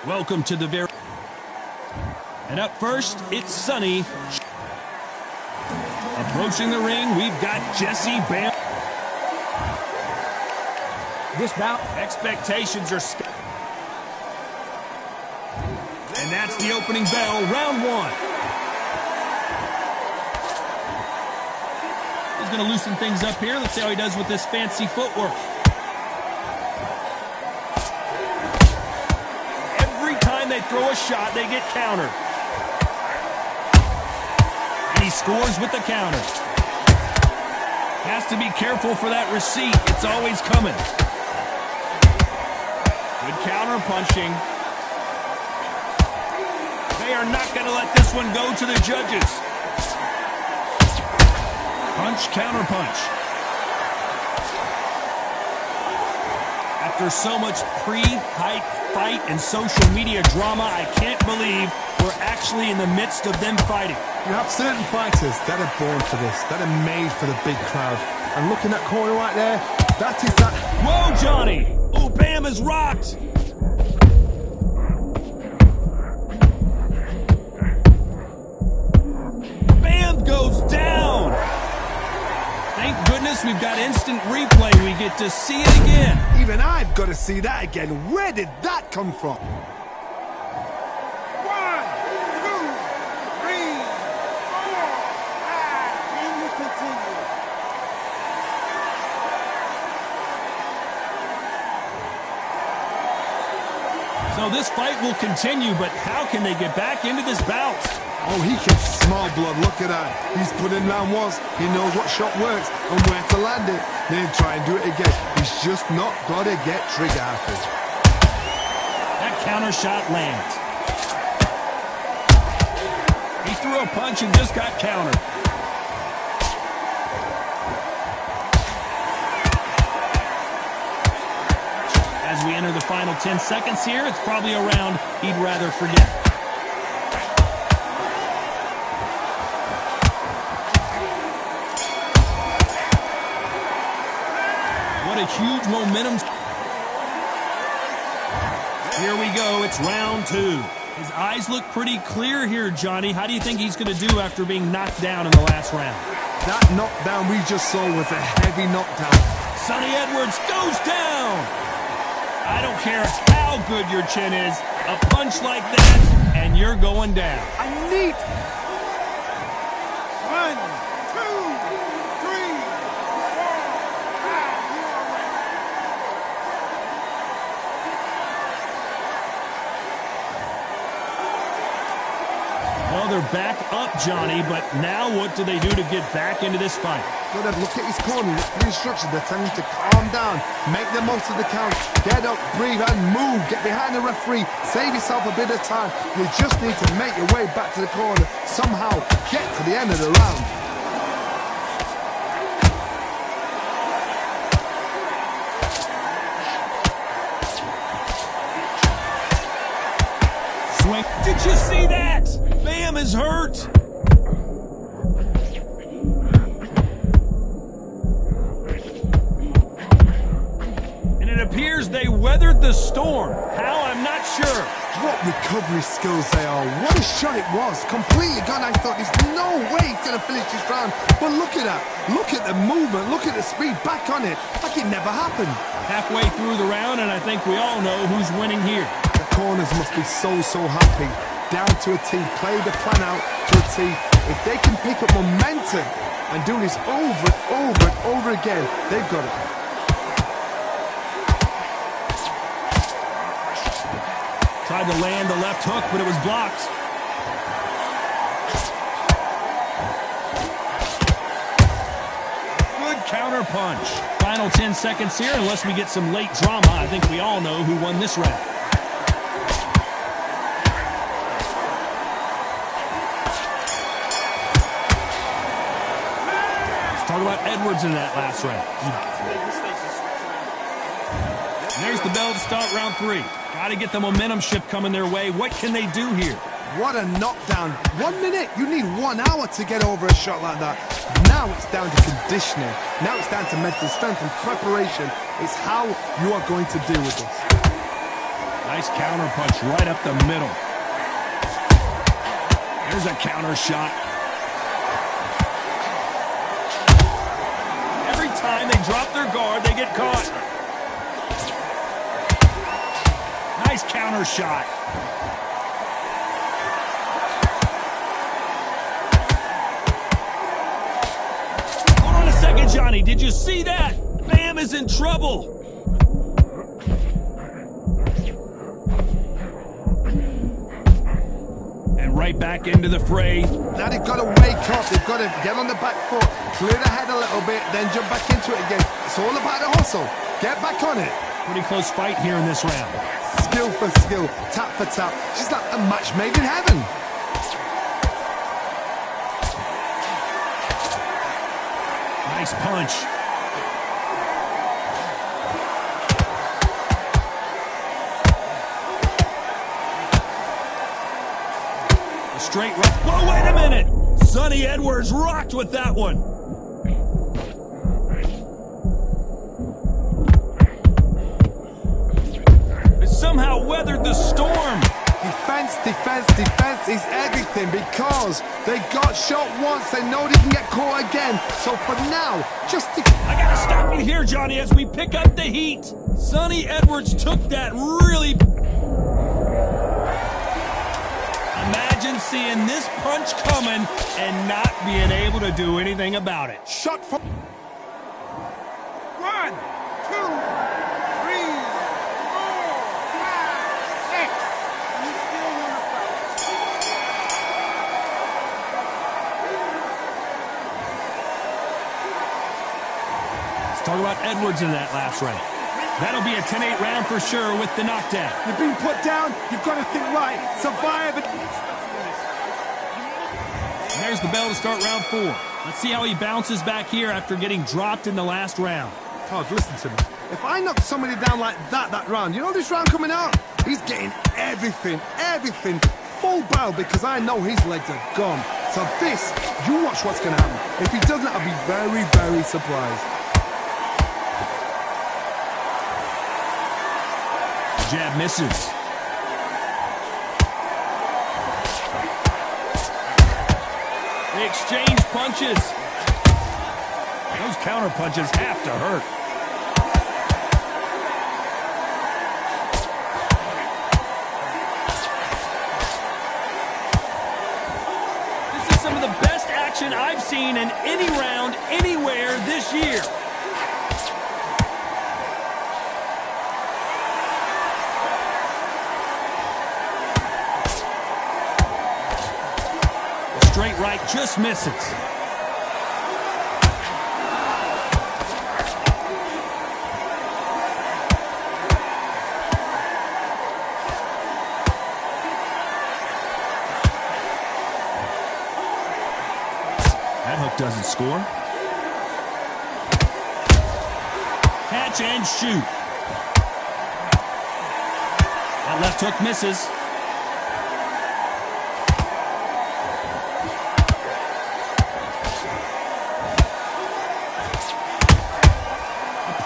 Welcome to the very... And up first, it's Sonny. Approaching the ring, we've got Jesse Bam. This bout, Expectations are... And that's the opening bell, round one. He's going to loosen things up here. Let's see how he does with this fancy footwork. They throw a shot, they get countered. And he scores with the counter. Has to be careful for that receipt. It's always coming. Good counter punching. They are not going to let this one go to the judges. Punch, counter punch. After so much pre-hype fight and social media drama, I can't believe we're actually in the midst of them fighting. You have certain fighters that are born for this, that are made for the big crowd. And looking at that corner right there, that is that... Whoa, Johnny! Oh, Bam is rocked! Bam goes down! Thank goodness we've got instant replay. We get to see it again. Even I've got to see that again. Where did that come from? 1, 2, 3, 4, 5. Can you continue? So this fight will continue, but how can they get back into this bout? Oh, he can smell blood. Look at that. He's put in round once. He knows what shot works and where to land it. Then try and do it again. He's just not got to get trigger happy. That counter shot lands. He threw a punch and just got countered. As we enter the final 10 seconds here, it's probably a round he'd rather forget. What a huge momentum. Here we go. It's round two. His eyes look pretty clear here, Johnny. How do you think he's going to do after being knocked down in the last round? That knockdown we just saw was a heavy knockdown. Sonny Edwards goes down. I don't care how good your chin is. A punch like that, and you're going down. I need... 1, 2, 3, 4, 5. Well, they're back up, Johnny, but now what do they do to get back into this fight? Gotta look at his corner, look for the instructions. They're telling him to calm down, make the most of the count, get up, breathe, and move. Get behind the referee, save yourself a bit of time. You just need to make your way back to the corner, somehow get to the end of the round. is hurt. And it appears they weathered the storm. How? I'm not sure. What recovery skills they are. What a shot it was. Completely gone. I thought there's no way he's going to finish this round. But look at that. Look at the movement. Look at the speed. Back on it. Like it never happened. Halfway through the round, and I think we all know who's winning here. The corners must be so happy. Down to a T. Play the plan out to a T. If they can pick up momentum and do this over and over and over again, they've got it. Tried to land the left hook, but it was blocked. Good counter punch. Final 10 seconds here. Unless we get some late drama, I think we all know who won this round. Let's talk about Edwards in that last round. And there's the bell to start round 3. Got to get the momentum shift coming their way. What can they do here? What a knockdown. 1 minute, you need 1 hour to get over a shot like that. Now it's down to conditioning. Now it's down to mental strength and preparation. It's how you are going to deal with this. Nice counter punch right up the middle. There's a counter shot. Every time they drop their guard, they get caught. Nice counter shot. Hold on a second, Johnny. Did you see that? Bam is in trouble. And right back into the fray. Now they've got to wake up. They've got to get on the back foot, clear the head a little bit, then jump back into it again. It's all about the hustle. Get back on it. Pretty close fight here in this round. Skill for skill, tap for tap. Just like a match made in heaven. Nice punch. A straight right. Whoa, wait a minute. Sonny Edwards rocked with that one. Somehow weathered the storm. Defense, defense, defense is everything because they got shot once. They know they can get caught again. So for now, just I gotta stop you here, Johnny, as we pick up the heat. Sonny Edwards took that really... Imagine seeing this punch coming and not being able to do anything about it. shot for... 1, 2, 3, 4, 5, 6. You still want to fight? Let's talk about Edwards in that last round. That'll be a 10-8 round for sure with the knockdown. You've been put down. You've got to think right. Survive it. And there's the bell to start round 4. Let's see how he bounces back here after getting dropped in the last round. Todd, listen to me. If I knock somebody down like that round, you know this round coming out? He's getting everything, full barrel because I know his legs are gone. So this, you watch what's going to happen. If he doesn't, I'll be very, very surprised. Jab misses. They exchange punches. Those counter punches have to hurt. This is some of the best action I've seen in any round anywhere this year. Straight right just misses. That hook doesn't score. Catch and shoot. That left hook misses.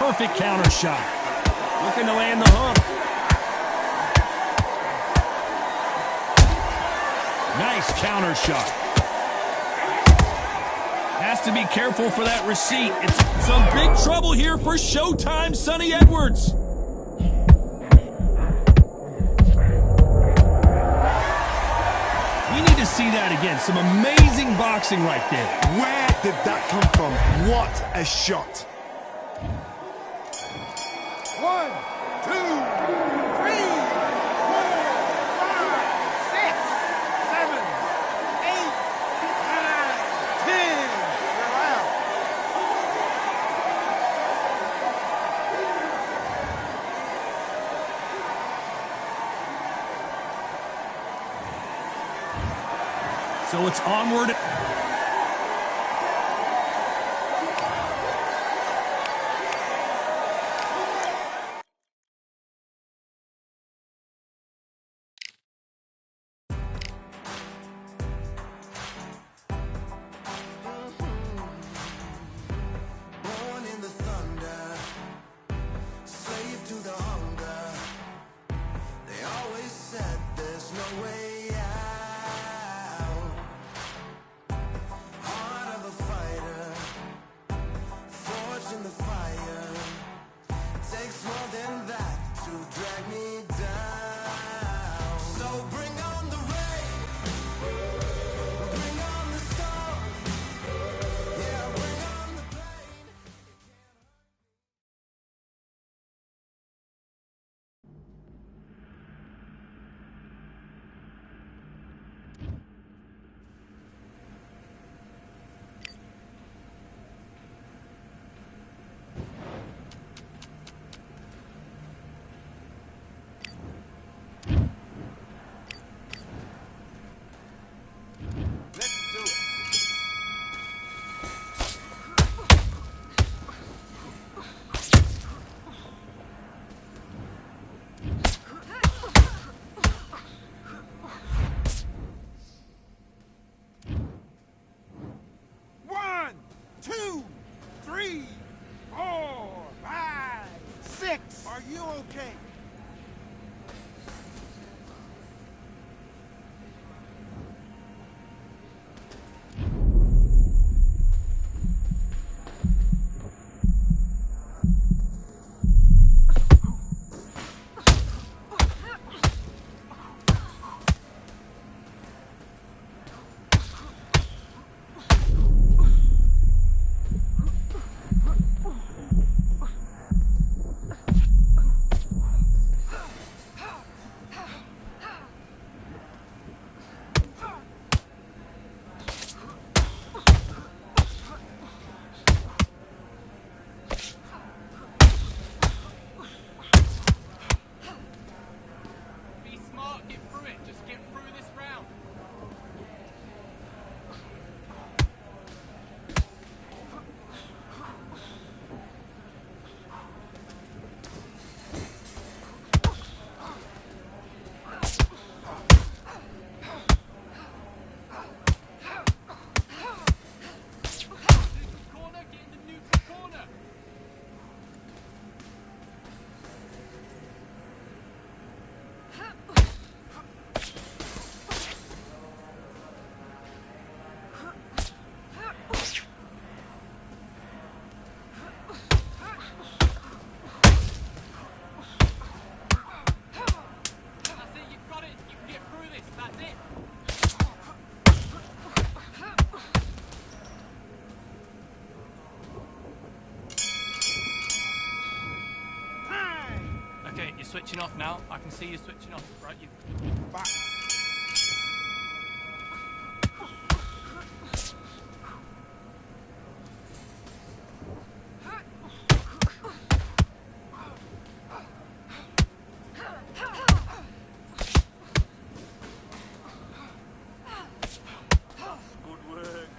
perfect counter shot. Looking to land the hook. Nice counter shot. Has to be careful for that receipt. It's some big trouble here for Showtime Sonny Edwards. We need to see that again. Some amazing boxing right there. Where did that come from? What a shot. 1, 2, 3, 4, 5, 6, 7, 8, 9, 10. We're out. So it's onward. Born in the thunder, slave to the hunger. They always said there's no way out. Heart of a fighter, forged in the fire. Takes more than that to drag me down. So bring on the rain, bring on the storm. Yeah, bring on the pain. Let's do it. One, 2, 3, 4, 5, 6. Are you okay? Be smart, get through it. Just get through this round. Neutral corner, get in the neutral corner. That's it, you've got it. You can get through this. That's it. Time. Okay, you're switching off now. I can see you switching off. Right, you. Box. Good work.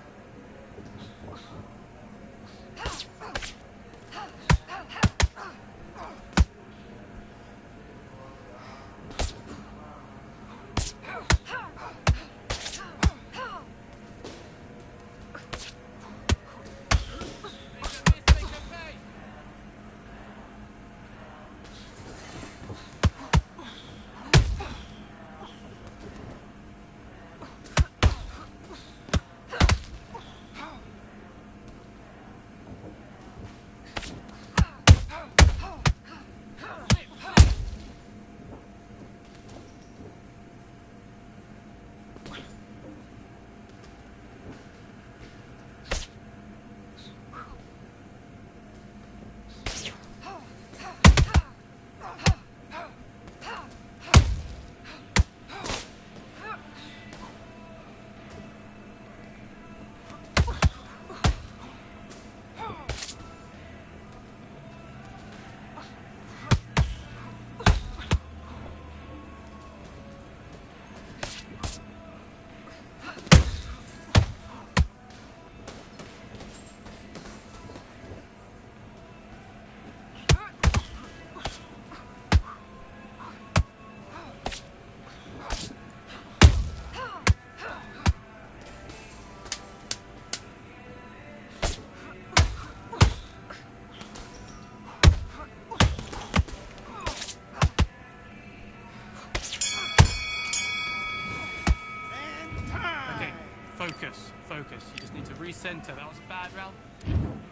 center. That was a bad round.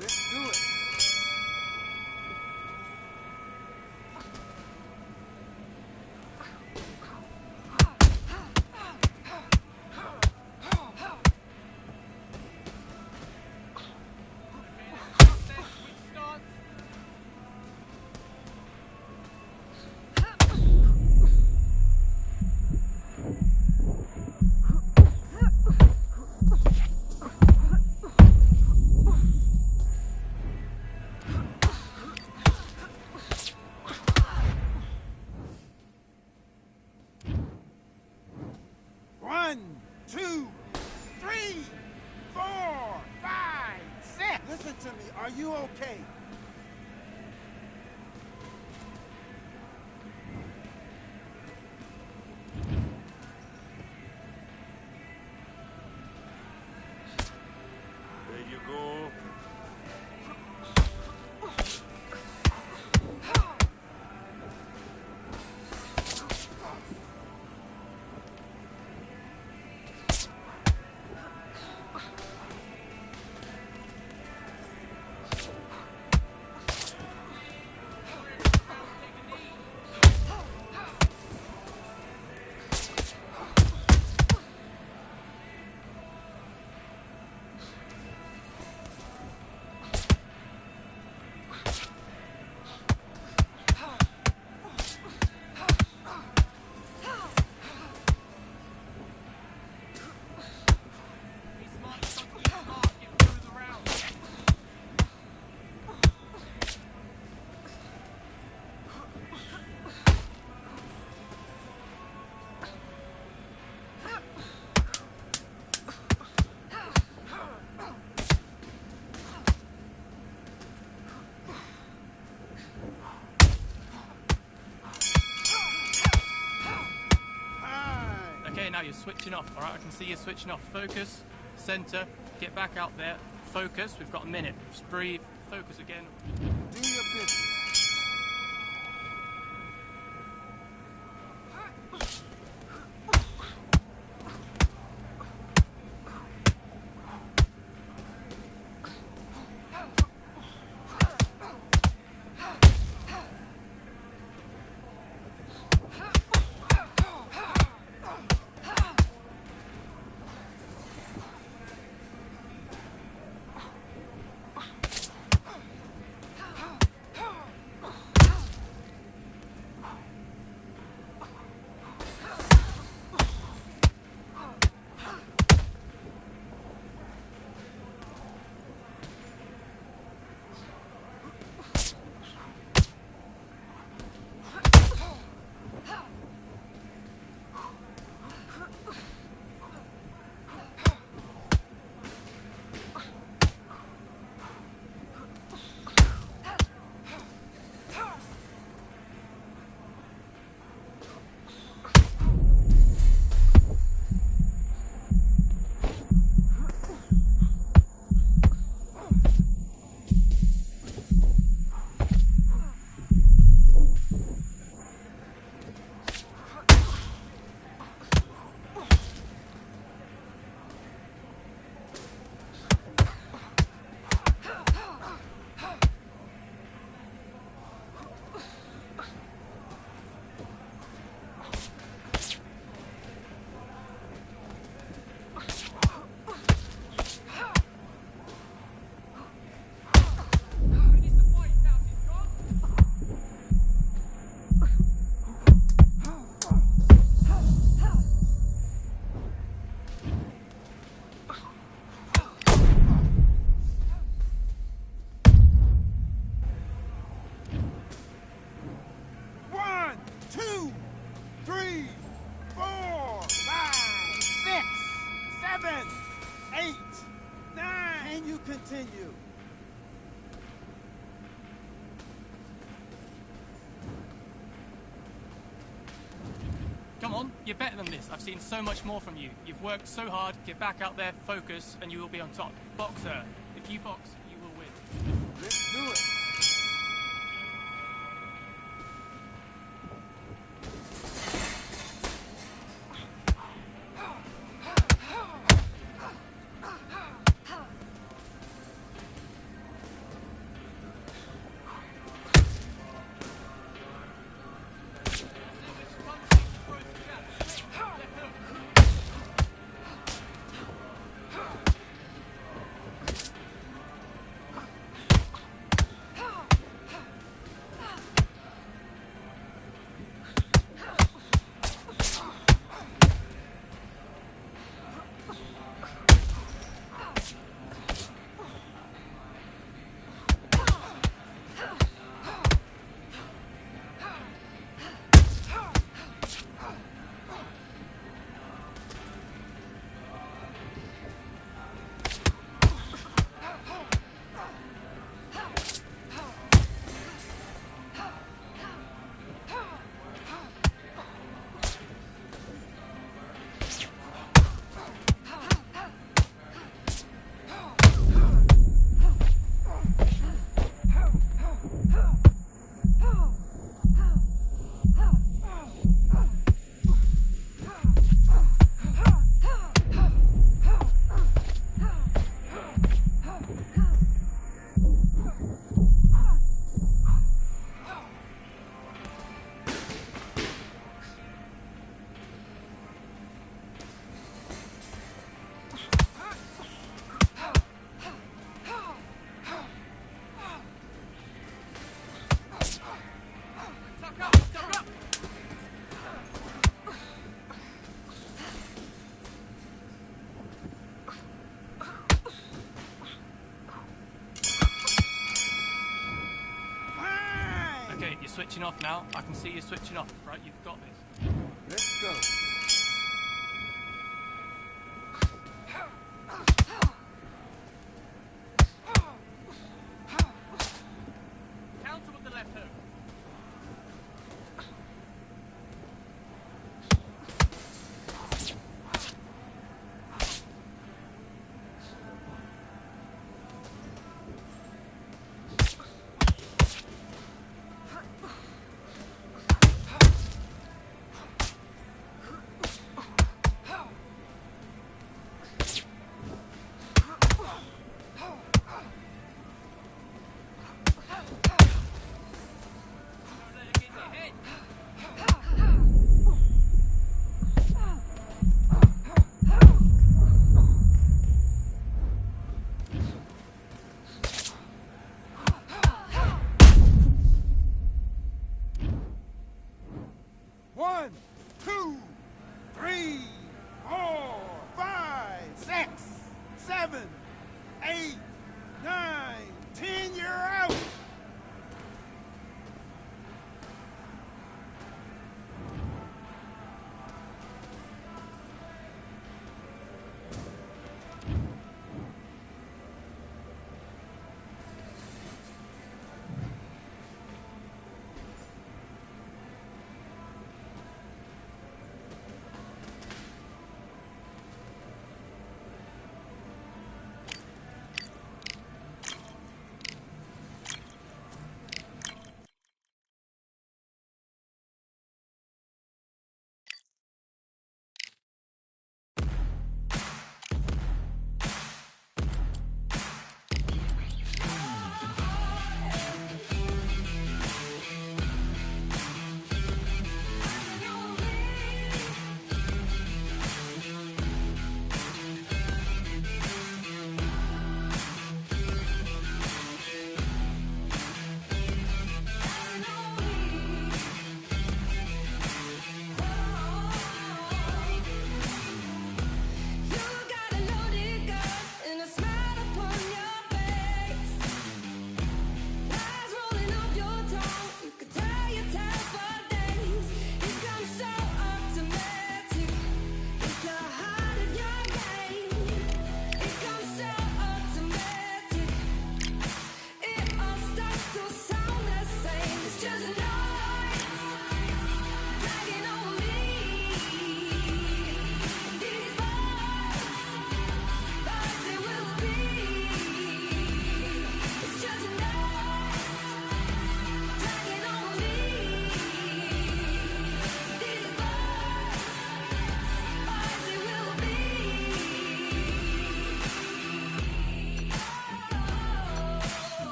Let's do it. One, two, three, 4, 5, 6. Listen to me. Are you okay? There you go. Okay, now you're switching off. All right, I can see you switching off. Focus, center, get back out there. Focus, we've got a minute. Just breathe, focus again. Do your business. Continue. Come on, you're better than this. I've seen so much more from you. You've worked so hard. Get back out there, focus, and you will be on top. Boxer, if you box, you will win. Let's do it. You're switching off now. I can see you switching off. Right, you've got this. Let's go. Counter with the left hook. One, two, three, 4, 5, 6, 7, 8, 9, 10. You're out.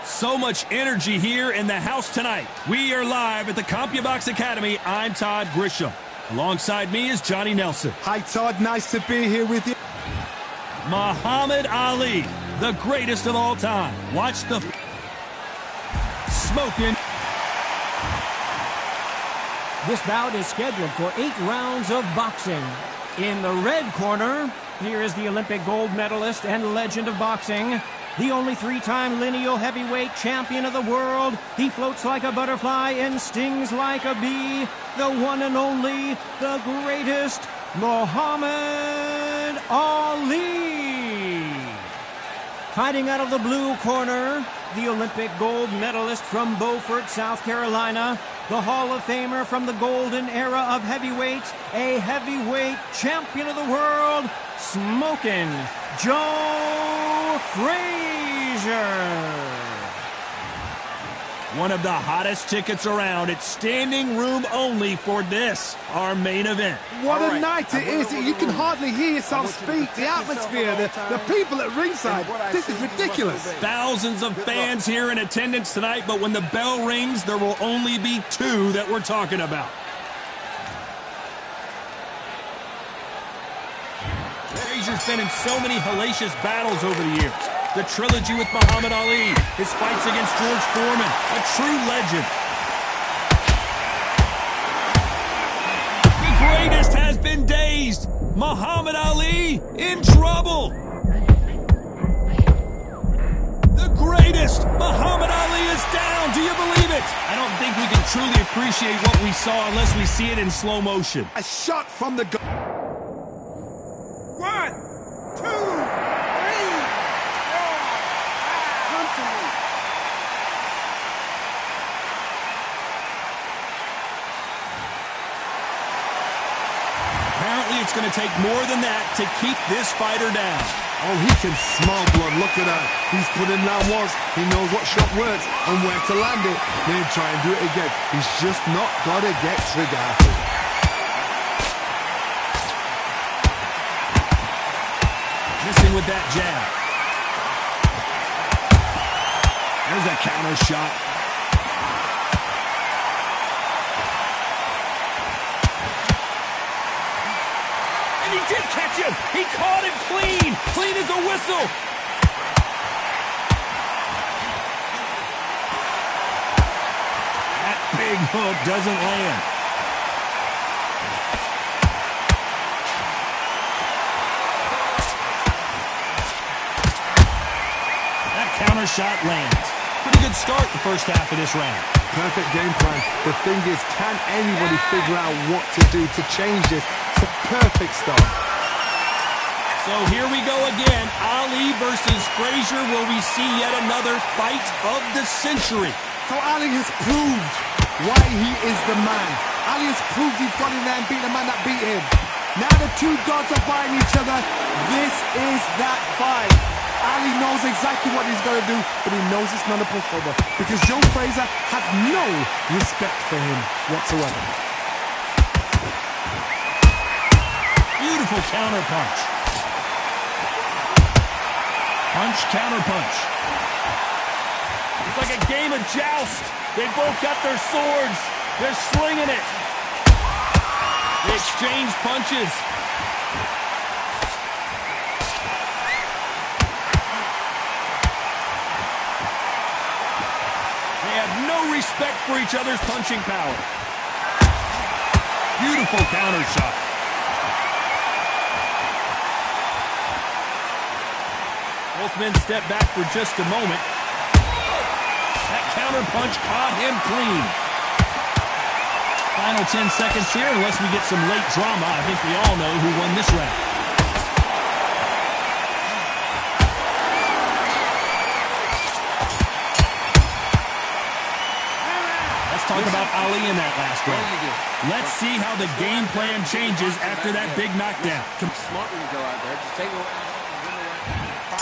So much energy here in the house tonight. We are live at the CompuBox Academy. I'm Todd Grisham. Alongside me is Johnny Nelson. Hi, Todd. Nice to be here with you. Muhammad Ali, the greatest of all time. Watch the smoking. This bout is scheduled for 8 rounds of boxing. In the red corner, here is the Olympic gold medalist and legend of boxing, the only 3-time lineal heavyweight champion of the world. He floats like a butterfly and stings like a bee. The one and only, the greatest, Muhammad Ali. Fighting out of the blue corner, the Olympic gold medalist from Beaufort, South Carolina, the Hall of Famer from the golden era of heavyweights, a heavyweight champion of the world, smoking Joe Frazier. One of the hottest tickets around. It's standing room only for this, our main event. What a night it is. You can hardly hear yourself speak. The atmosphere, the people at ringside. This is ridiculous. Thousands of fans here in attendance tonight, but when the bell rings, there will only be 2 that we're talking about. Frazier's been in so many hellacious battles over the years. The trilogy with Muhammad Ali, his fights against George Foreman, a true legend. The greatest has been dazed. Muhammad Ali in trouble. The greatest, Muhammad Ali is down. Do you believe it? I don't think we can truly appreciate what we saw unless we see it in slow motion. A shot from the gun. 1, 2, 3, 4, 5. Come to me. Apparently, it's going to take more than that to keep this fighter down. Oh, he can smell blood. Look at that. He's put in down once. He knows what shot works and where to land it. Then try and do it again. He's just not got to get trigger. Missing with that jab. There's a counter shot. And he did catch him. He caught him clean. Clean as a whistle. That big hook doesn't land. Counter shot lands. Pretty good start the first half of this round. Perfect game plan. The thing is, can anybody figure out what to do to change this? It's a perfect start. So here we go again. Ali versus Frazier. Will we see yet another fight of the century? So Ali has proved why he is the man. Ali has proved he's got in there and beat the man that beat him. Now the two gods are fighting each other. This is that fight. Ali knows exactly what he's going to do, but he knows it's not a pushover because Joe Frazier has no respect for him whatsoever. Beautiful counter punch. Punch, counter punch. It's like a game of joust. They both got their swords. They're slinging it. They exchange punches. Respect for each other's punching power. Beautiful counter shot. Both men step back for just a moment. That counter punch caught him clean. Final 10 seconds here, unless we get some late drama. I think we all know who won this round. Talk about Ali in that last round. Let's see how the game plan changes after that big knockdown. Smart when you go out there. Just take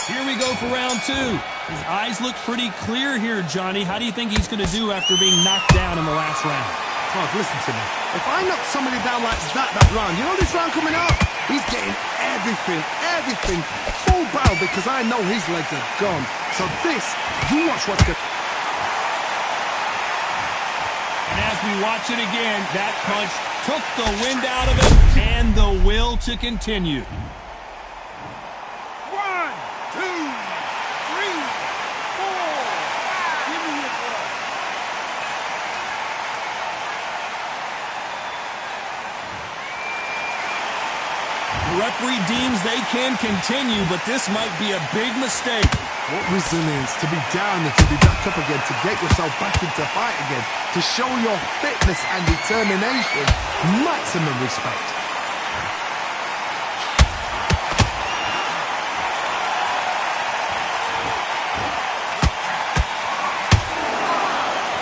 Here we go for round two. His eyes look pretty clear here, Johnny. How do you think he's going to do after being knocked down in the last round? Clark, listen to me. If I knock somebody down like that round, you know this round coming up? He's getting everything full barrel because I know his legs are gone. So this, you watch what's good. As we watch it again, that punch took the wind out of it and the will to continue. 1, 2, 3, 4, 5. Give me your blood. The referee deems they can continue, but this might be a big mistake. What resilience to be down and to be back up again, to get yourself back into fight again, to show your fitness and determination. Maximum respect.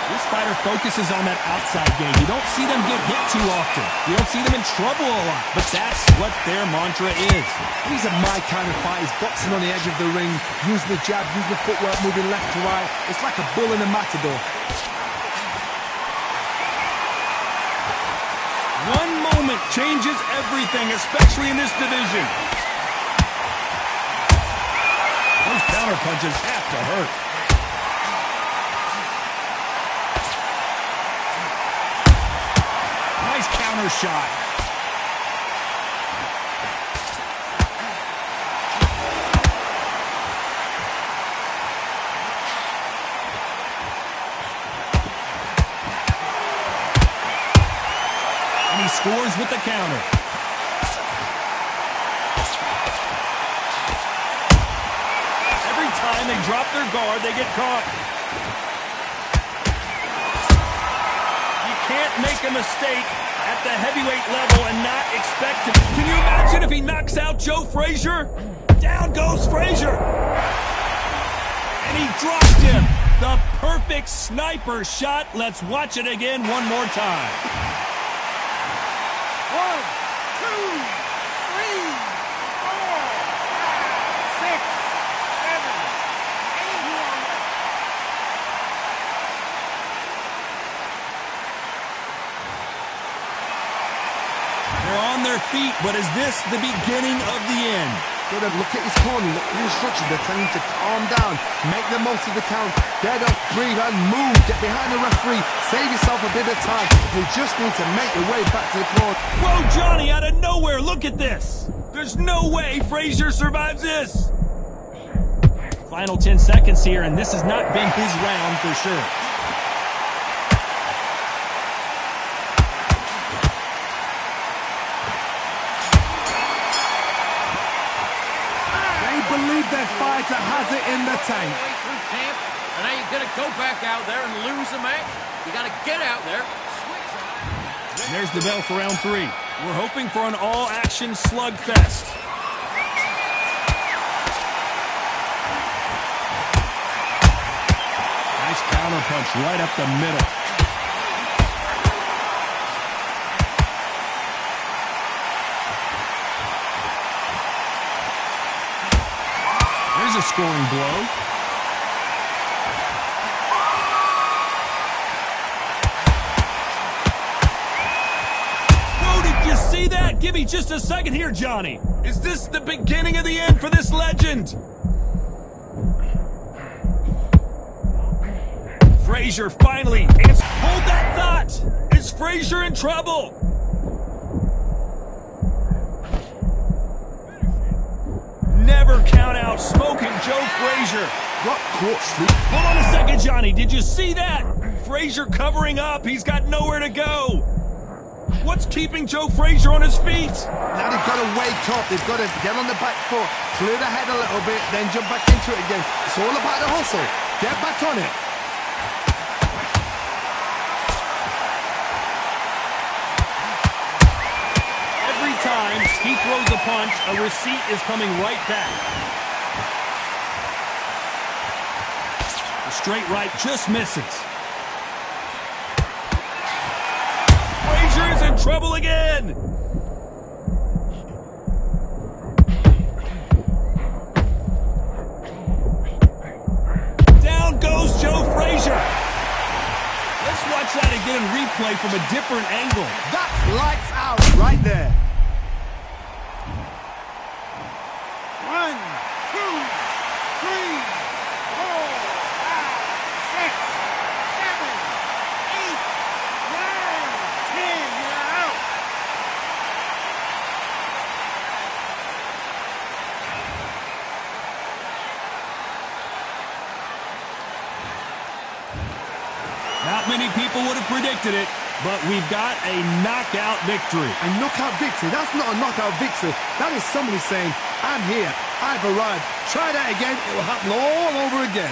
This fighter focuses on that outside game. You don't see them get hit too often. You don't see them in trouble a lot, but that's what their mantra is. These are my kind of fighters, boxing on the edge of the ring, using the jab, using the footwork, moving left to right. It's like a bull in a matador. One moment changes everything, especially in this division. Those counter punches have to hurt. Nice counter shot. scores with the counter. Every time they drop their guard, they get caught. You can't make a mistake at the heavyweight level and not expect to. Can you imagine if he knocks out Joe Frazier? Down goes Frazier. And he dropped him. The perfect sniper shot. Let's watch it again one more time. 1, 2, 3, 4, 5, 6, 7, 8. They're on their feet, but is this the beginning of the end? Look at his corner, look at the instructions. They're telling him to calm down, make the most of the count, get up, breathe and move, get behind the referee, save yourself a bit of time. They just need to make their way back to the court. Whoa, Johnny, out of nowhere, look at this. There's no way Frazier survives this. Final 10 seconds here, and this has not been his round for sure. Believe their fighter has it in the tank. And now you're going to go back out there and lose the match. You got to get out there. And there's the bell for round 3. We're hoping for an all-action slugfest. Nice counter punch right up the middle. There's a scoring blow. Whoa, did you see that? Give me just a second here, Johnny. Is this the beginning of the end for this legend? Frazier finally answers. Hold that thought. Is Frazier in trouble? Never count out smoking Joe Frazier. Got caught sleep. Hold on a second, Johnny. Did you see that? Frazier covering up. He's got nowhere to go. What's keeping Joe Frazier on his feet? Now they've got to wake up. They've got to get on the back foot, clear the head a little bit, then jump back into it again. It's all about the hustle. Get back on it. Time he throws a punch, a receipt is coming right back. The straight right just misses. Frazier is in trouble again. Down goes Joe Frazier. Let's watch that again in replay from a different angle. That's lights out right there. 1, 2, 3, 4, 5, 6, 7, 8, 9, 10. You're out. Not many people would have predicted it, but we've got a knockout victory. A knockout victory? That's not a knockout victory. That is somebody saying, I'm here, I've arrived. Try that again, it will happen all over again.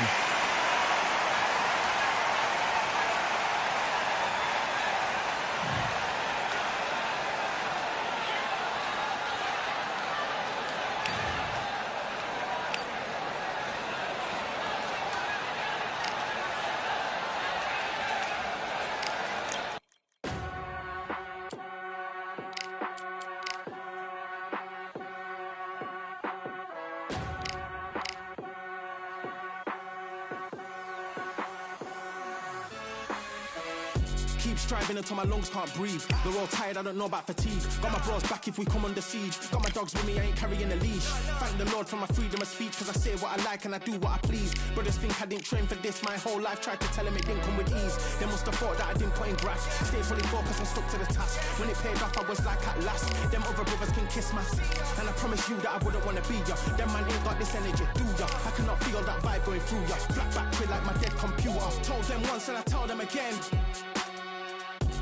Keep striving until my lungs can't breathe. They're all tired, I don't know about fatigue. Got my bros back if we come under siege. Got my dogs with me, I ain't carrying a leash. Thank the Lord for my freedom of speech, cause I say what I like and I do what I please. Brothers think I didn't train for this my whole life. Tried to tell them it didn't come with ease. They must have thought that I didn't put in grass. Stayed fully focused and stuck to the task. When it paid off, I was like at last. Them other brothers can kiss my ass. And I promise you that I wouldn't wanna be ya. Them man ain't got this energy, do ya? I cannot feel that vibe going through ya. Flat back quick like my dead computer. Told them once and I tell them again.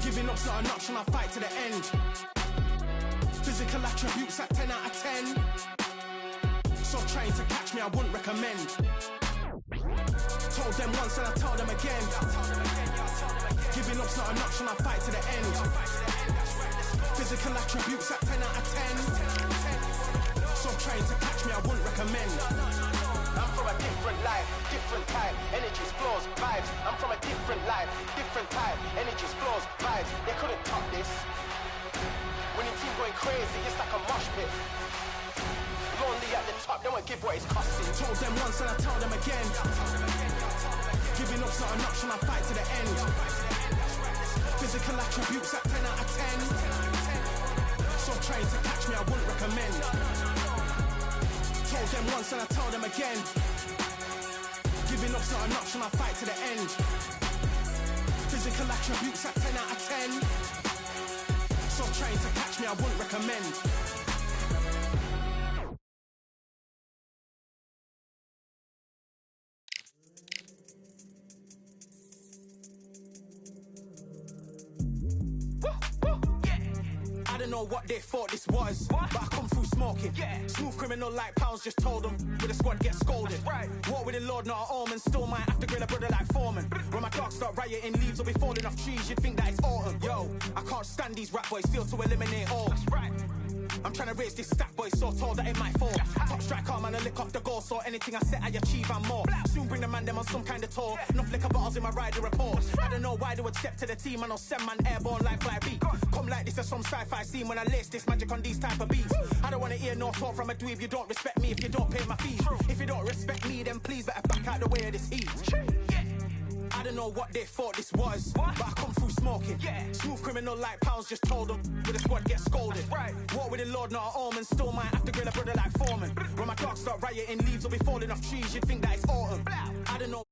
Give Giving up's not an option, I'll fight to the end. Physical attributes at 10 out of 10. So trying to catch me, I wouldn't recommend. Told them once and I told them again. Giving up's not an option, I'll fight to the end. Physical attributes at 10 out of 10. So trying to catch me, I wouldn't recommend. I'm from a different life, different type, energies, flows, vibes. I'm from a different life, different type, energies, flows, vibes. They couldn't top this. When your team going crazy, it's like a mosh pit. Lonely at the top, they won't give what it's costing. Told them once and I told them again. Giving up's not an option, I'll fight to the end. Physical attributes at 10 out of 10. So trying to catch me, I wouldn't recommend. Told them once and I told them again. Giving up's not an option, I'll fight to the end. Physical attributes at 10 out of 10. So trying to catch me, I wouldn't recommend. I don't know what they thought this was, but I come through smoking. Smooth criminal like pounds, just told them with the squad get scolded. Walk with the Lord, not an omen. Still might have to grill a brother like Foreman. When my dogs start rioting, leaves will be falling off trees. You'd think that it's autumn. Yo, I can't stand these rap boys, feel to eliminate all. I'm trying to raise this stack, boy, so tall that it might fall. Top striker, man, I lick off the goal, so anything I set, I achieve and more. Soon bring the man them on some kind of tour. Enough liquor bottles in my rider report. I don't know why they would step to the team, I know 7 man airborne like fly beat. Come like this as some sci-fi scene when I lace this magic on these type of beats. I don't wanna hear no talk from a dweeb. You don't respect me if you don't pay my fees. If you don't respect me, then please better back out the way of this heat. I don't know what they thought this was, but I come through smoking. Smooth criminal like pounds, just told them with the squad get scolded. Walk with the Lord, not an omen. Still might have to grill a brother like Foreman. When my dogs start rioting, leaves will be falling off trees. You'd think that it's autumn. I don't know.